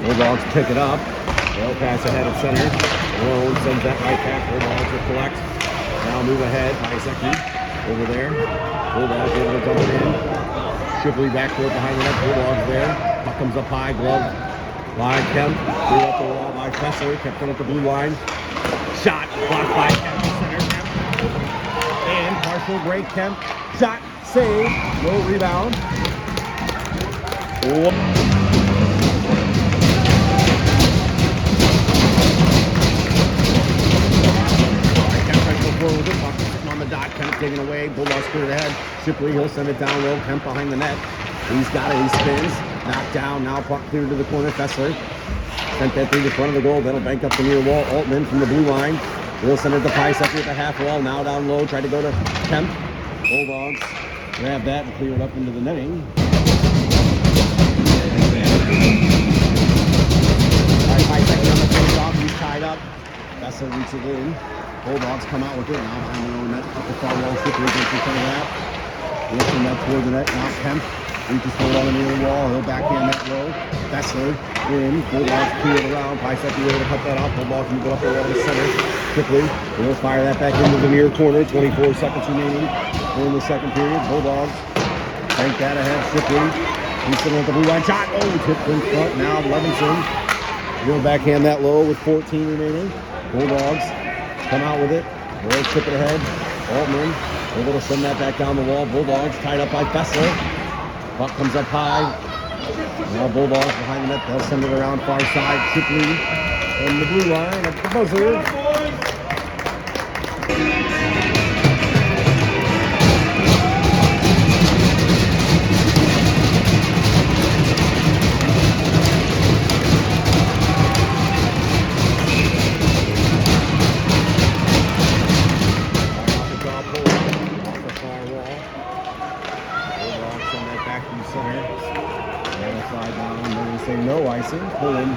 Bulldogs pick it up. They'll pass ahead at center. Malone sends that right back. Bulldogs will collect. Now move ahead. Paiseki over there. Bulldogs able to dump it in. Shipley backcourt behind the net. Bulldogs there. Puck comes up high. Glove by Kemp. Threw up the wall by Fessler. Kept it at the blue line. Shot blocked by Kemp. Center Kemp. And partial break. Kemp. Shot. Save. No rebound. Oh. With it. Puck sitting on the dot. Kemp taken away. Bulldogs cleared ahead. Shipley, he'll send it down low. Kemp behind the net. He's got it. He spins. Knocked down. Now puck cleared to the corner. Fessler sent that through the front of the goal. That'll bank up the near wall. Altman from the blue line. He'll send it to Paiseki at the half wall. Now down low. Tried to go to Kemp. Bulldogs grab that and clear it up into the netting. All right, Paiseki on the face off. He's tied up. Fessler reaches it in. Bulldogs come out with it. Now behind their own net. Up the far wall. Shipley gets in front of that. Lifting that toward the net. Now Kemp reaches forward on the near wall. He'll backhand that low. Fessler in. Bulldogs clear it around. Bicep be able to cut that off. Bulldogs move it up the wall to center. Quickly. He'll fire that back into the near corner. 24 seconds remaining in the second period. Bulldogs bank that ahead. Shipley. He's sitting at the blue line. Shot. Oh, tipped in front. Now Levinson. He'll backhand that low with 14 remaining. Bulldogs come out with it. They'll tip it ahead. Altman able to send that back down the wall. Bulldogs tied up by Fessler. Puck comes up high. Now Bulldogs behind the net. They'll send it around far side. Shipley on the blue line at the buzzer. No icing, pulling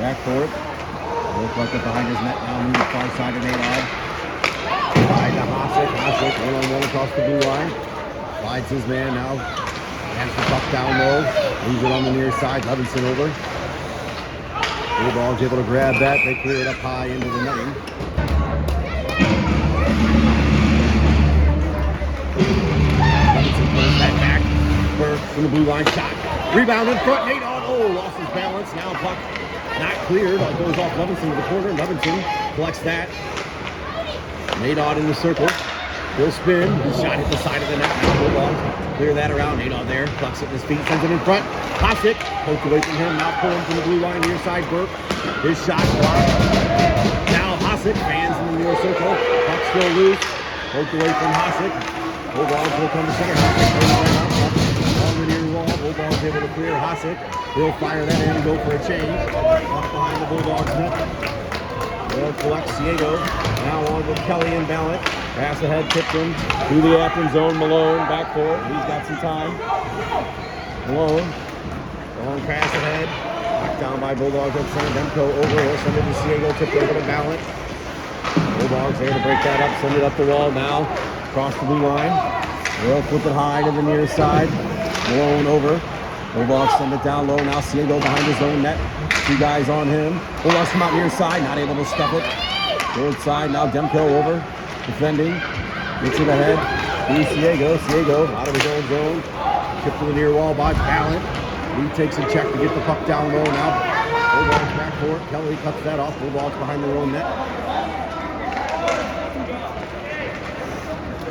back for it. Looks like it behind his net now, moving far side of Nadab. Side to Hasek. Hasek one-on-one across the blue line. Slides his man now. Hands the puck down low. Leaves it on the near side. Levinson over. Bulldogs able to grab that. They clear it up high into the netting. Levinson pulls that back. Burke from the blue line. Shot. Rebound in front. Nadab. Oh, lost his balance. Now puck not cleared. Goes off Levinson to the corner. Levinson collects that. Nadod in the circle. He'll spin. His shot hit the side of the net. Bulldogs clear that around. Nadod there. Plucks it in his feet. Sends it in front. Hasek poked away from him. Now pulling from the blue line near side. Burke. His shot blocked. Now Hasek fans in the near circle. Puck still loose. Poked away from Hasek. Bulldogs will come to center. Hasek goes right up. On the near wall. Bulldogs able to clear. Hasek. He'll fire that in and go for a change. Up behind the Bulldogs net. They'll collect Ciego. Now on with Kelly and Ballant. Pass ahead, Tipton through the Affton zone. Malone back for it. He's got some time. Malone. Long pass ahead. Knocked down by Bulldogs at center. Demko over. He'll send it to Ciego. Tipped over to Ballant. Bulldogs there to break that up. Send it up the wall now. Across the blue line. They'll flip it high to the near side. Malone over. Bulldogs send it down low. Now Ciego behind his own net. Two guys on him. Bulldogs come out near side. Not able to stuff it. Go inside. Now Demko over. Defending. Gets it ahead. Here's Ciego. Ciego out of his own zone. Tipped to the near wall by Ballant. He takes a check to get the puck down low. Now Bulldogs back for it. Kelly cuts that off. Bulldogs behind their own net.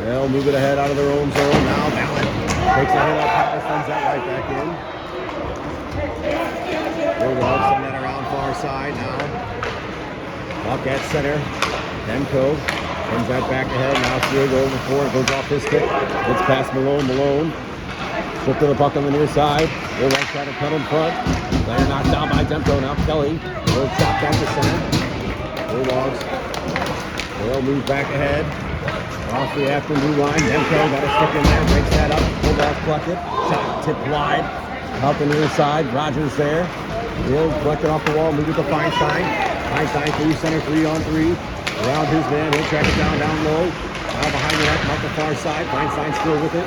They'll move it ahead out of their own zone. Now Ballant takes a hit up high, sends that right back in. Bulldogs send that around far side now. Puck at center. Demko sends that back ahead. Now Ciego over for it. Goes off his stick. Gets past Malone. Malone slipped to the puck on the near side. Bulldogs try to cut in front. Player knocked down by Demko. Now Kelly. Little chop down to center. Bulldogs. They'll move back ahead. Off the Affton blue line. Demko got a stick in there. Breaks that up. Bulldogs collect it. Shot tipped wide. Out the near side. Rogers there. He'll collect it off the wall. Move it to Feinstein. Feinstein through center 3-on-3. Around his man. He'll track it down low. Now behind the net. Out the far side. Feinstein still with it.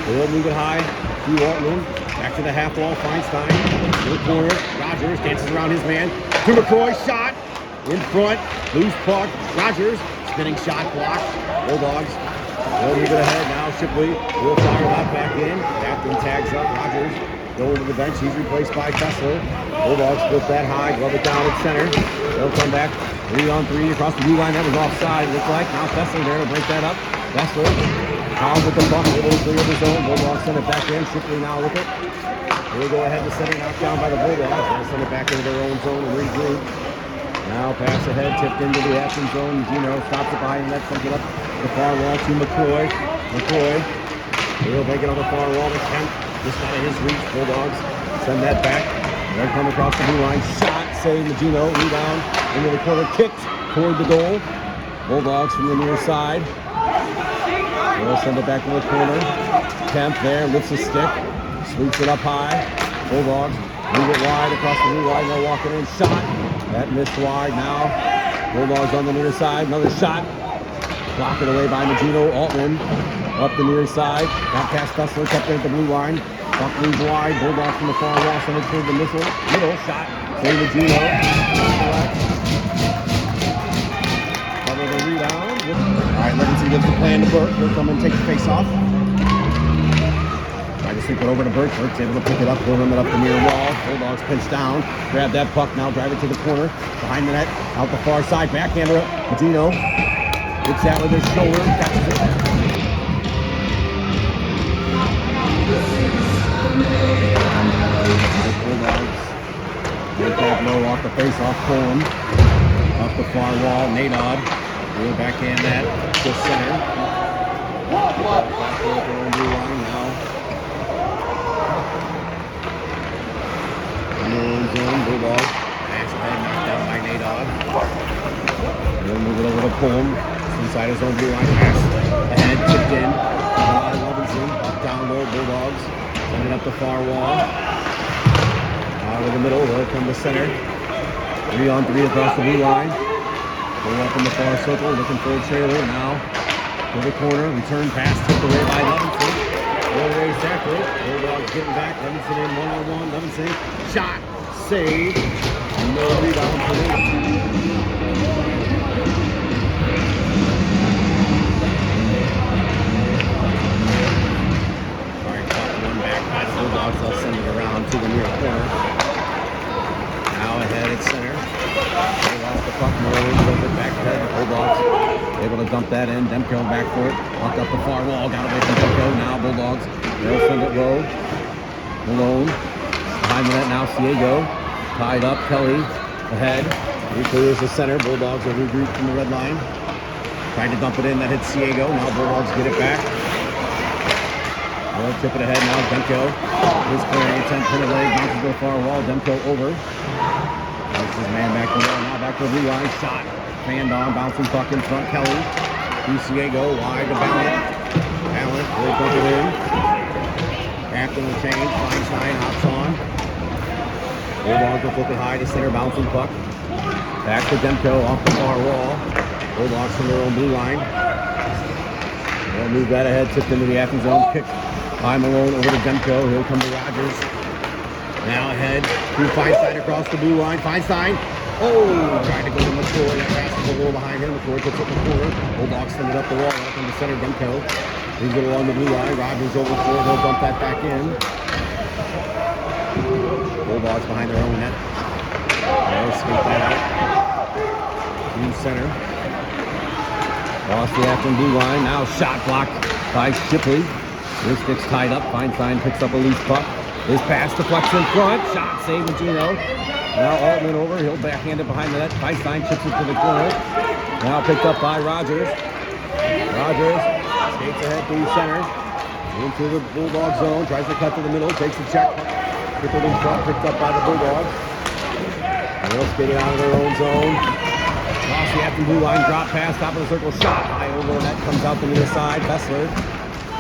He'll move it high. Through Altman. Back to the half wall. Feinstein. To the corner. Rogers dances around his man. To McCroy. Shot. In front. Loose puck. Rogers. Spinning shot blocked. Bulldogs. They'll move it ahead. Now Shipley will fire that back in. Affton tags up. Rogers going to the bench. He's replaced by Fessler. Bulldogs flip that high. Glove it down at center. They'll come back 3-on-3 across the blue line. That was offside. Looks like. Now Fessler there to break that up. Fessler. Collins with the puck. Able to clear the zone. Bulldogs send it back in. Shipley now with it. He'll go ahead to center. Knocked down by the Bulldogs. They'll send it back into their own zone and regroup. Now pass ahead, tipped into the Affton zone. Gino stops it behind the net, sends it up the far wall to McCroy. McCroy, he'll take it on the far wall to Kemp. Just out of his reach. Bulldogs send that back. They'll come across the blue line. Shot, save Gino. Rebound into the corner. Kicked toward the goal. Bulldogs from the near side. They'll send it back to the corner. Kemp there, lifts his stick. Sweeps it up high. Bulldogs move it wide across the blue line. They're walking in. Shot. That missed wide now. Bulldogs on the near side. Another shot. Blocked it away by Magino. Altman up the near side. Got past Fessler, kept it at the blue line. Buck leaves wide. Bulldogs from the far wall. Send it toward the middle. Shot. Save Magino. Cover the rebound. All right, Levinson gives the plan to Burke. He'll come and take the face off. Try to sweep it over to Burke. Burke's able to pick it up. He'll run it up the near wall. Bulldogs pinch down. Grab that puck now. Drive it to the corner. Behind the net. Out the far side. Backhander. Magino. Gets that with his shoulder. Catches it. Bulldogs. Make that low off the face off. Cohen. Up the far wall. Nadod. We'll backhand that to center. Back over the blue line now. In the own zone. Bulldogs. Pass ahead. Knocked out by Nadod. He'll move it over to Pullum. Inside his own blue line. Pass ahead. Tipped in. Levinson. Up down low. Bulldogs. Send it up the far wall. Out of the middle. They'll come to center. 3-on-3 across the blue line. Go up in the far circle. Looking for a trailer now. To the corner. Return pass. Tipped away by Levinson. Roll race after it. Bulldogs getting back. Levinson in one-on-one. Levinson. Shot. Save. No rebound for him. Bulldogs, they'll send it around to the near corner. Now ahead at center. They lost the puck. Moreland goes it back ahead. Bulldogs able to dump that in. Demko back for it. Walked up the far wall. Got away from Demko. Now Bulldogs. They'll send it low. Malone. Behind the net now. Ciego. Tied up. Kelly ahead. He clears the center. Bulldogs will regroup from the red line. Tried to dump it in. That hits Ciego. Now Bulldogs get it back. They'll tip it ahead now. Demko is clearing. 10-point leg. Bounces to the far wall. Demko over. That's his man back to the wall. Now back to the blue line. Shot. Fanned on. Bouncing puck in front. Kelly. Ciego wide to Ballant. Ballant will dump it in. Affton will change. Feinstein hops on. Bulldogs will flip it high to center. Bouncing puck. Back to Demko off the far wall. Bulldogs from their own blue line. They'll move that ahead. Tipped into the Affton zone. Kick. By Malone over to Demko. He'll come to Rogers. Now ahead to Feinstein across the blue line. Feinstein. Oh! Trying to go to McCoy. That pass is a little behind him. McCoy puts it in the corner. Bulldogs send it up the wall. Up in the center. Demko. He's it along the blue line. Rogers over for it. He'll dump that back in. Bulldogs behind their own net. They'll sweep that out. To center. Lost the Affton blue line. Now shot blocked by Shipley. His stick's tied up. Feinstein picks up a loose puck. His pass deflects in front. Shot save Magino. Now Altman over. He'll backhand it behind the net. Feinstein chips it to the corner. Now picked up by Rogers. Rogers skates ahead through center. Into the Bulldog zone. Tries to cut to the middle. Takes a check. Tripled in front. Picked up by the Bulldogs. They'll skate it out of their own zone. Across the Affton blue line. Drop pass. Top of the circle. Shot. High over the net. Comes out the near side. Fessler.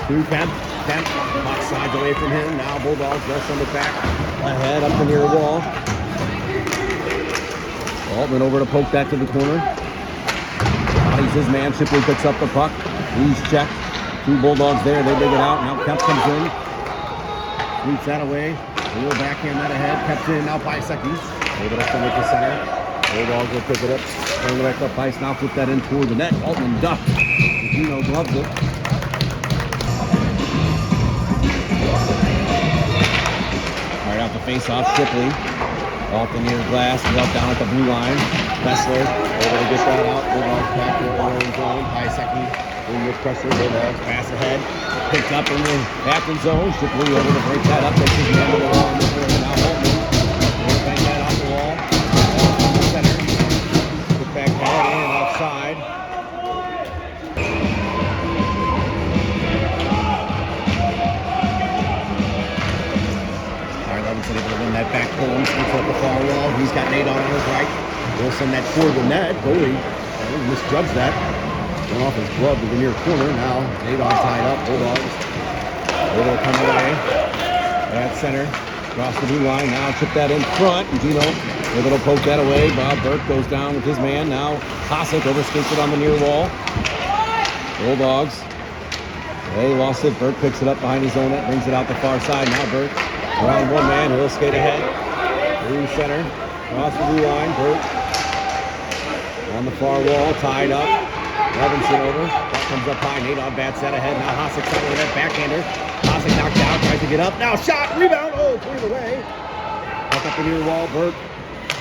To Kemp. Kemp. Puck sides away from him. Now Bulldogs. They'll send it back. Ahead up the near wall. Altman over to poke that to the corner. He's his man. Shipley picks up the puck. He's checked. Two Bulldogs there. They dig it out. Now Kemp comes in. Sweeps that away. He'll backhand that ahead. Kept in. Now Pisecki. Able to send it to center. Bulldogs will pick it up. Turn it back up ice. Now flip that in toward the net. Altman ducked. Gino gloves it. Right out the face-off. Shipley. Off the near glass. Up down at the blue line. Fessler over to get that out. Bulldogs back to their own zone. Pisecki in with pressure. Bulldogs pass ahead. Picked up in the Affton zone. Shipley over to break that up. Takes his man to the wall. Now Holtman. He'll bang that off the wall. Off from the center. Put back that in outside. Levinson able to win that back pull. Sneaks up the far wall. He's got Nadon on his right. We'll send that toward the net. Goalie misjudged that. Went off his glove to the near corner. Now Nadon tied up. Bulldogs able to come away. At center. Across the blue line. Now chip that in front. And Gino able to poke that away. Bob Burke goes down with his man. Now Hasek overskates it on the near wall. Bulldogs. They lost it. Burke picks it up behind his own net, brings it out the far side. Now Burke around one man. He'll skate ahead. Through center. Across the blue line. Burke on the far wall. Tied up. Levinson over. That comes up high. Nadon bats that ahead. Now Hosick side of the net. Backhander. Hosick knocked down. Tries to get up. Now shot. Rebound. Oh, cleared away. Up the near wall. Burke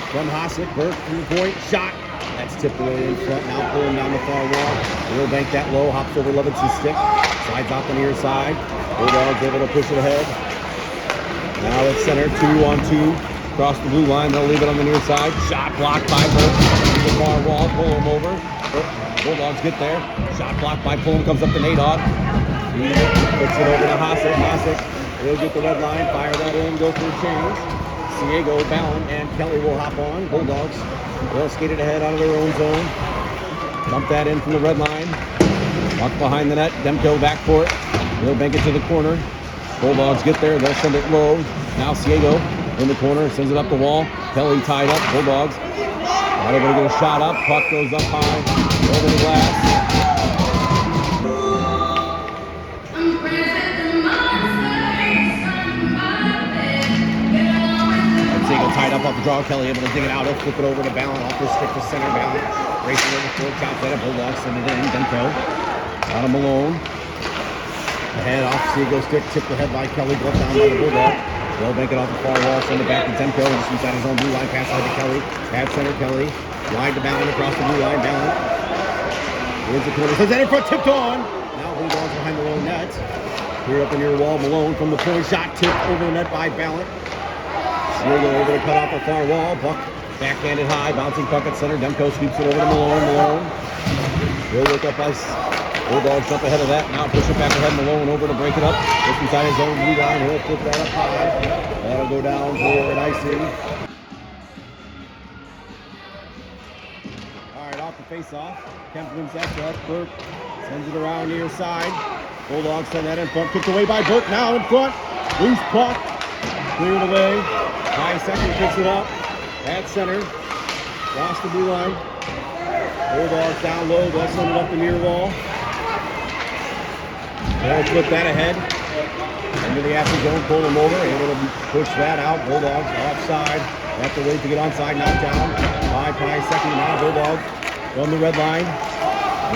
from Hosick. Burke from the point. Shot. That's tipped away in front. Now pulling down the far wall. He'll bank that low. Hops over Levinson's stick. Slides out the near side. Bulldogs able to push it ahead. Now it's center. 2-on-2. Across the blue line. They'll leave it on the near side. Shot blocked by Burke. To the far wall. Pull him over. Bulldogs get there. Shot blocked by Pullum. Comes up to Nadon. He puts it over to Hosick. Hosick will get the red line. Fire that in. Go for a change. Ciego, Ballon, and Kelly will hop on. Bulldogs, they'll skate it ahead out of their own zone. Dump that in from the red line. Walk behind the net. Demko back for it. They'll bank it to the corner. Bulldogs get there. They'll send it low. Now Ciego in the corner. Sends it up the wall. Kelly tied up. Bulldogs not able to get a shot up. Puck goes up high. Over the glass. Tied up off the draw. Kelly able to dig it out. He'll flip it over to Ballon. Off his stick to center. Ballon racing over four. Chops at it. Bulldogs send it in. Demko out of Malone. Ahead off Ciego stick. Tipped ahead by Kelly. Glove down by the Bulldog. They'll make it off the far wall. Send it back to Demko. And just inside his own blue line. Pass ahead to Kelly. At center. Kelly. Wide to Ballon across the blue line. Ballon. Here's the corner. Sends that in front. Tipped on. Now Bulldogs behind their own net. Here up the near wall. Malone from the point. Shot tipped over the net by Ballon. Ciego over to cut off the far wall. Puck backhanded high. Bouncing puck at center. Demko sweeps it over to Malone. Malone. He'll look up as Bulldogs jump ahead of that. Now push it back ahead. Malone over to break it up. Just inside his own blue line. He'll flip that up high. That'll go down for an icing. Alright, off the face off. Kemp wins that shot. Burke sends it around near side. Bulldogs send that in front. Kicked away by Burke. Now in front. Loose puck. Cleared away. High second picks it up. At center. Lost the blue line. Bulldogs down low. They'll send it up the near wall. They'll flip that ahead. Into the Affton zone. Pull them over. Able to push that out. Bulldogs offside. Have to wait to get onside. Knocked down. By Pie second. Now Bulldogs from the red line.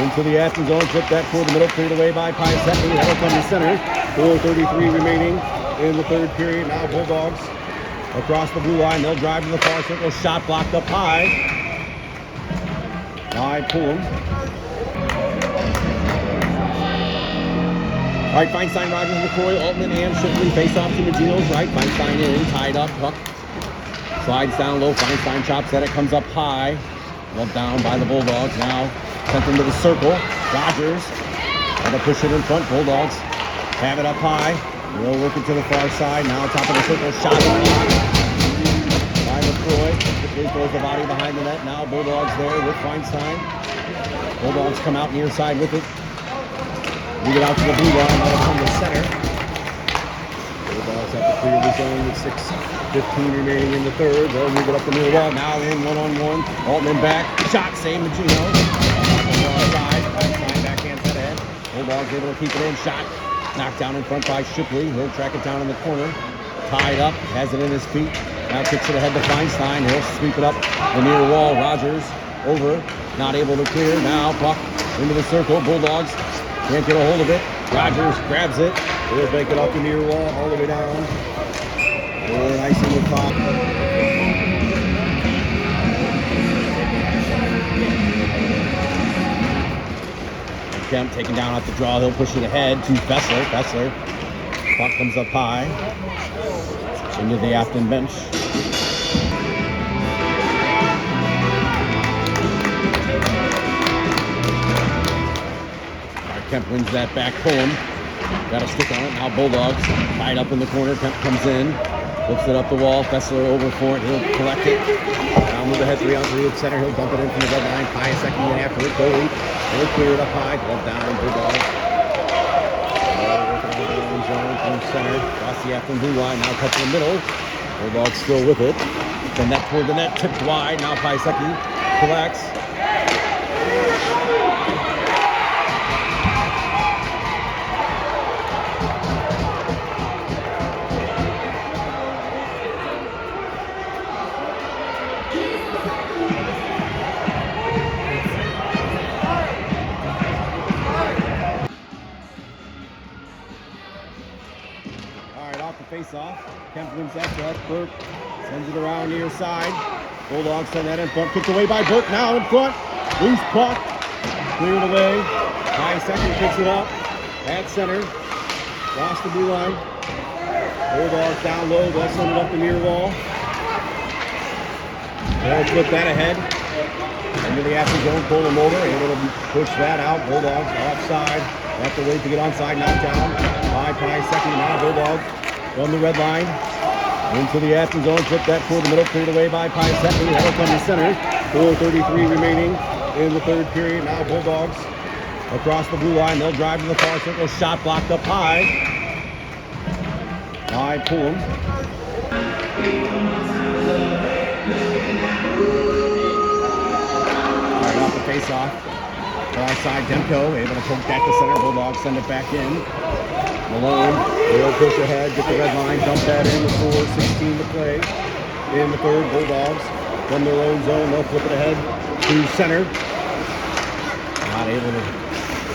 Into the Affton zone. Flip that toward the middle. Cleared away by Pie second. That'll come to center. 4:33 remaining in the third period. Now Bulldogs across the blue line. They'll drive to the far circle. Shot blocked up high by Pullum. All right, Feinstein, Rogers, McCoy, Altman, and Shipley face off to Magino's right. Feinstein in, tied up, puck. Slides down low. Feinstein chops at it, comes up high. Well down by the Bulldogs. Now sent into the circle. Rogers got to push it in front. Bulldogs have it up high. We'll work it to the far side. Now top of the circle. Shot by McCoy. Quickly throws the body behind the net. Now Bulldogs there with Feinstein. Bulldogs come out near side with it. Move it out to the blue line. That'll come to center. Bulldogs have to clear the zone with 6:15 remaining in the third. They'll move it up the near wall. Now in one-on-one. Altman back. Shot. Save Magino. Side. Feinstein backhands that ahead. Bulldogs able to keep it in. Shot. Knocked down in front by Shipley. He'll track it down in the corner. Tied up. Has it in his feet. Now kicks it ahead to Feinstein. He'll sweep it up the near wall. Rogers over. Not able to clear. Now puck into the circle. Bulldogs can't get a hold of it. Rogers grabs it. He'll make it off the near wall all the way down. For an icing with Pop. Kemp taken down at the draw. He'll push it ahead to Fessler. Fessler. Puck comes up high. Into the Affton bench. Kemp wins that back. Pullum. Got a stick on it. Now Bulldogs tied up in the corner. Kemp comes in. Flips it up the wall. Fessler over for it. He'll collect it. Now move ahead 3-on-3 at center. He'll dump it in from the red line. Pie second in after it. Goalie. He'll clear it up high. Glove down. Bulldogs. Working on the own zone from center. Across the Affton blue line. Now cut to the middle. Bulldogs still with it. Send that toward the net. Tipped wide. Now Paiseki collects. face-off. Kemp wins that set. Burke sends it around near side. Bulldogs send that in front. Kicked away by Burke. Now in front. Loose puck. Cleared away. High second picks it up. At center. Lost the blue line. Bulldogs down low. They'll send it up the near wall. They'll flip that ahead. Into the Affton zone. Pull them over. Able to push that out. Bulldogs offside. Have to wait to get onside. Knocked down. By Pie second. Now Bulldogs from the red line. Into the Affton zone. Flip that toward the middle. Cleared away by Pie second. That'll come to center. 4:33 remaining in the third period. Now Bulldogs across the blue line. They'll drive to the far circle. Shot blocked up high. By Pullum. Right off the face-off. Far side Demko able to poke that to center. Bulldogs send it back in. Malone will push ahead, get the red line, dump that in with 4:16 to play in the third. Bulldogs from their own zone. They'll flip it ahead to center. Not able to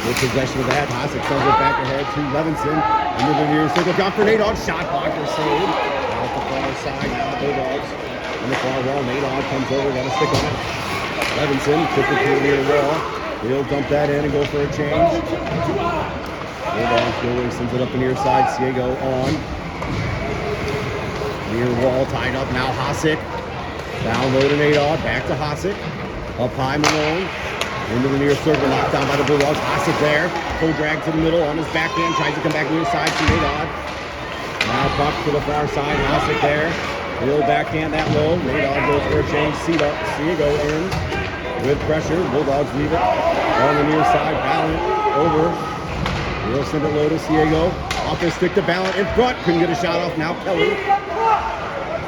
get possession of that. Hosick sends it back ahead to Levinson. Into the near circle. Got for Nadog. Shot blocker save. Out the far side. Now Bulldogs on the far wall. Nadog comes over. Got to stick on it. Levinson took it to the near wall. He'll dump that in and go for a change. Bulldogs going, sends it up the near side. Ciego on. Near wall tied up. Now Hosick. Down low to Nadog. Back to Hosick. Up high Malone. Into the near circle. Knocked down by the Bulldogs. Hosick there. Full drag to the middle on his backhand. Tries to come back near side to Nadog. Now puck to the far side. Hosick there. He'll backhand that low. Nadog goes for a change. Ciego in. With pressure, Bulldogs leave it on the near side. Ballant over. He'll send it low to Ciego. Off his stick to Ballant in front. Couldn't get a shot off. Now Kelly.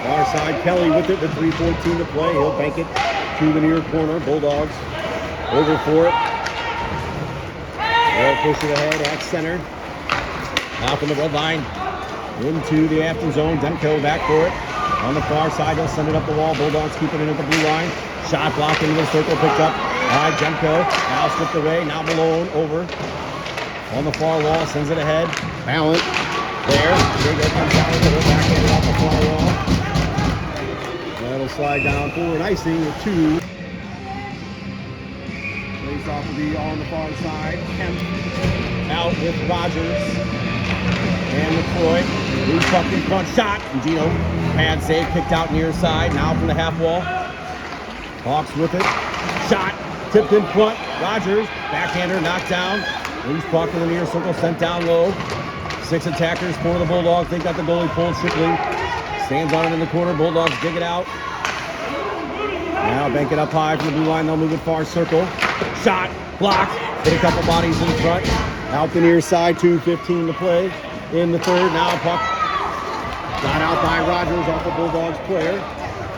Far side, Kelly with it with 3:14 to play. He'll bank it to the near corner. Bulldogs over for it. They'll push it ahead at center. Now from the red line into the Affton zone. Demko back for it. On the far side, they'll send it up the wall. Bulldogs keep it in at the blue line. Shot blocked into the circle, picked up by Demko. Now slipped away. Now Malone over. On the far wall, sends it ahead. Ballant there. Ciego comes down with it. Backhanded off the far wall. That'll slide down forward. Icing with two. Plays off will be on the far side. Kemp out with Rogers. And McCoy. Loose puck in front. Shot. Gino. Pad save. Kicked out near side. Now from the half wall. Hawks with it. Shot. Tipped in front. Rogers. Backhander knocked down. Loose puck in the near circle. Sent down low. 6 attackers for the Bulldogs. They got the goalie pulled strictly. Stands on it in the corner. Bulldogs dig it out. Now bank it up high from the blue line. They'll move it far circle. Shot. Blocked. Hit a couple bodies in front. Out the near side. 2:15 to play in the third. Now puck got out by Rogers off the Bulldogs player.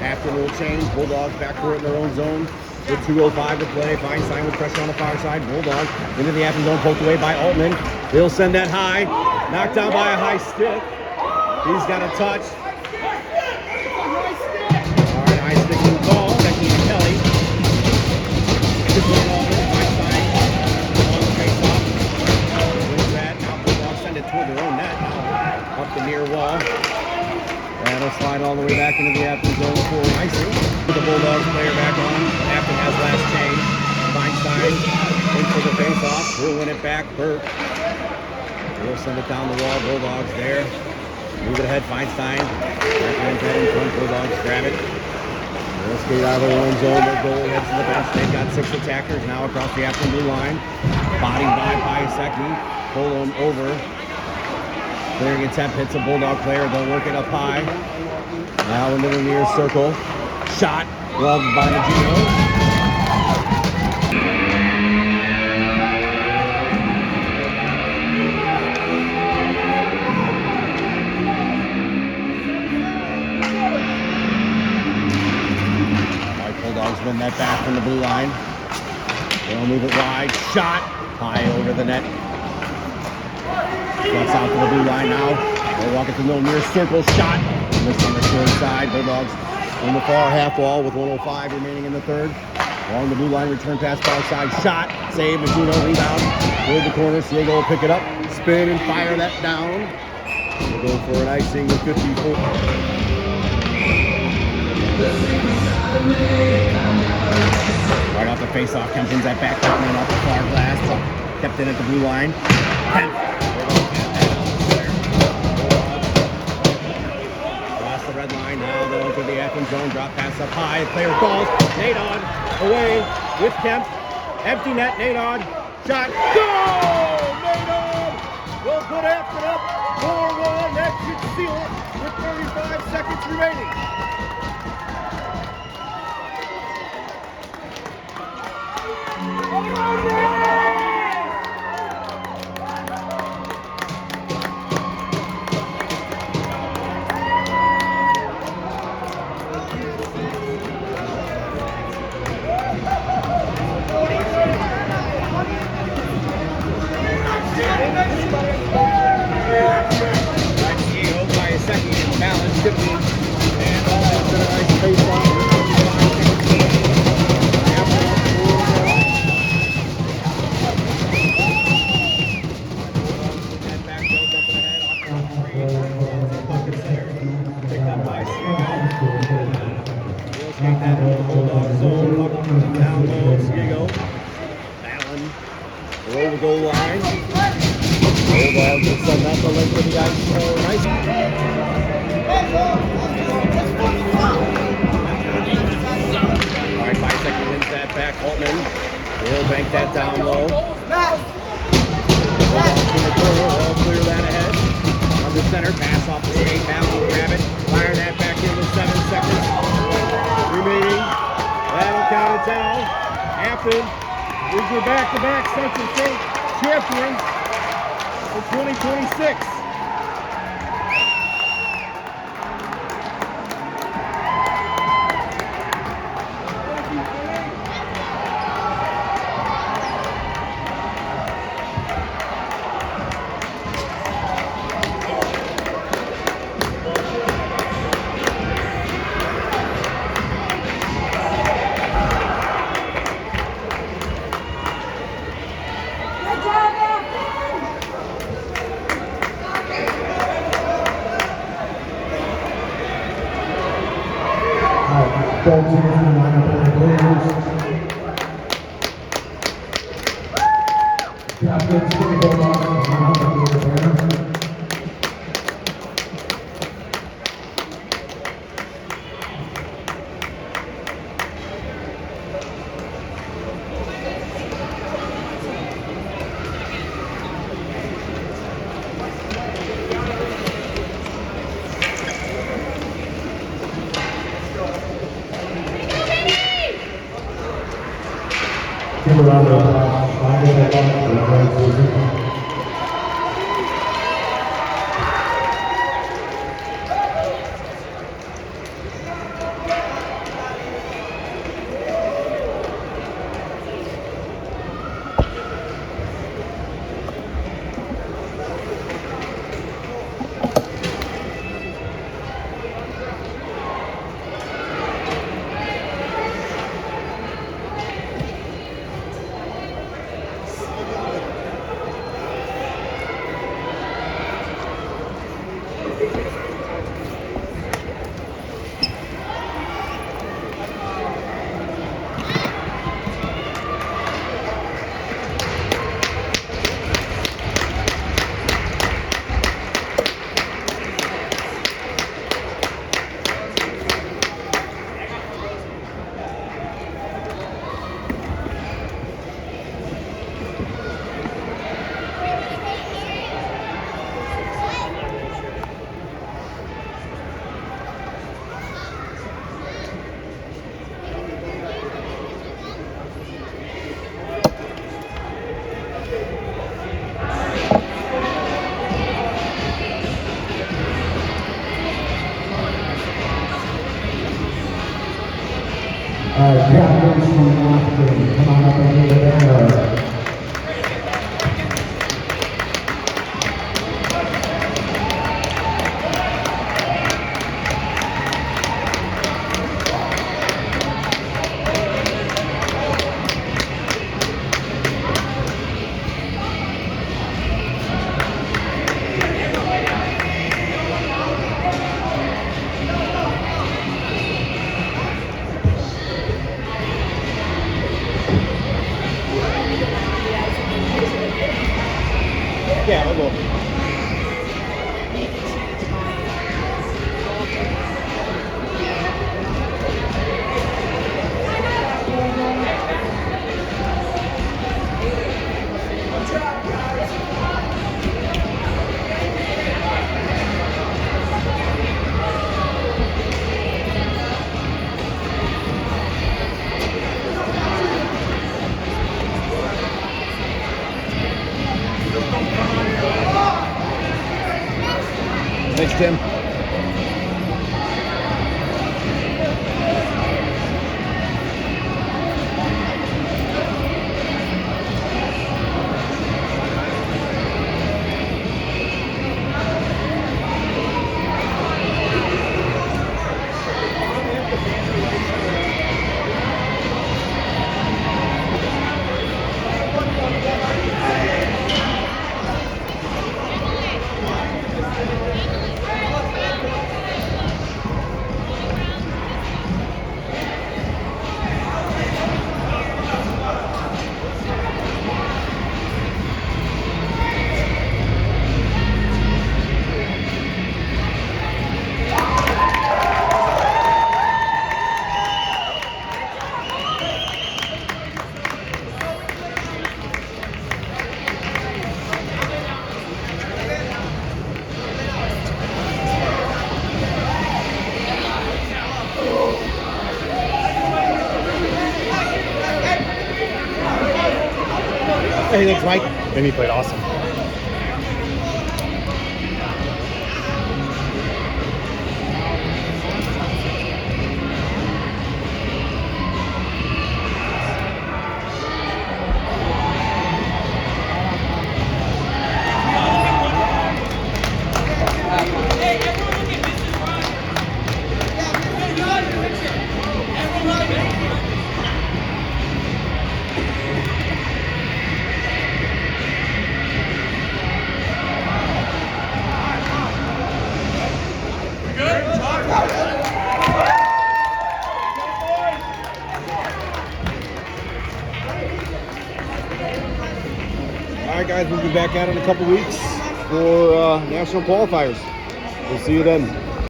After will change. Bulldogs back for it in their own zone. With 2:05 to play. Feinstein with pressure on the far side. Bulldogs into the Affton zone. Poked away by Altman. He'll send that high. Knocked down by a high stick. He's got a touch. All right, high stick in the ball. Becky and Kelly. Feinstein on the face-off. Wins that. Now Bulldogs send it toward their own net. Now up the near wall. That'll slide all the way back into the Affton zone for icing. With the Bulldogs player back on. Affton has last change. Feinstein in for the face-off. We'll win it back. Burke. We'll send it down the wall. Bulldogs there. Move it ahead. Feinstein. Backhand's head in front. Bulldogs grab it. They'll skate out of their own zone. Their goal heads to the bench. They've got 6 attackers now across the Affton blue line. Bodied by Piasecki. Pull them over. Clearing attempt, hits a Bulldog player. They'll work it up high. Now into the near circle. Shot, gloved by Nagino. White Bulldogs win that back from the blue line. They'll move it wide. Shot, high over the net. Flex out to the blue line now. They'll walk it to the middle near circle. Shot. Missed on the short side. Bulldogs on the far half wall with 1:05 remaining in the third. Along the blue line, return pass far side. Shot. Save. Nagino rebound. Toward the corner. Ciego will pick it up. Spin and fire that down. We'll go for an icing with 54. Right off the face-off, Kemp wins that back and off the far glass. Kept in at the blue line. Kemp. Across the red line. Now they'll to the Affton zone. Drop pass up high. Player falls. Nadon away with Kemp. Empty net. Nadon. Shot. Go! Nadon will put Affton up 4-1. That should seal it with 35 seconds remaining. Down low, Diego. Allen, roll the goal line. Bulldogs will send that the length of the ice. Nice. All right, 5 seconds wins that back. Holtman will bank that down low. Bulldogs in the corner, they'll clear that ahead. Under center, pass off the skate. Allen will grab it. Fire that back in with 7 seconds remaining. That'll count it down. Affton is your back-to-back Central State champion for 2026. Captains from Affton, come on up and get there. Yeah, I'll go. Thanks, Tim. Hey, thanks, Mike. Vinny played awesome. All right, guys, we'll be back at it in a couple weeks for national qualifiers. We'll see you then.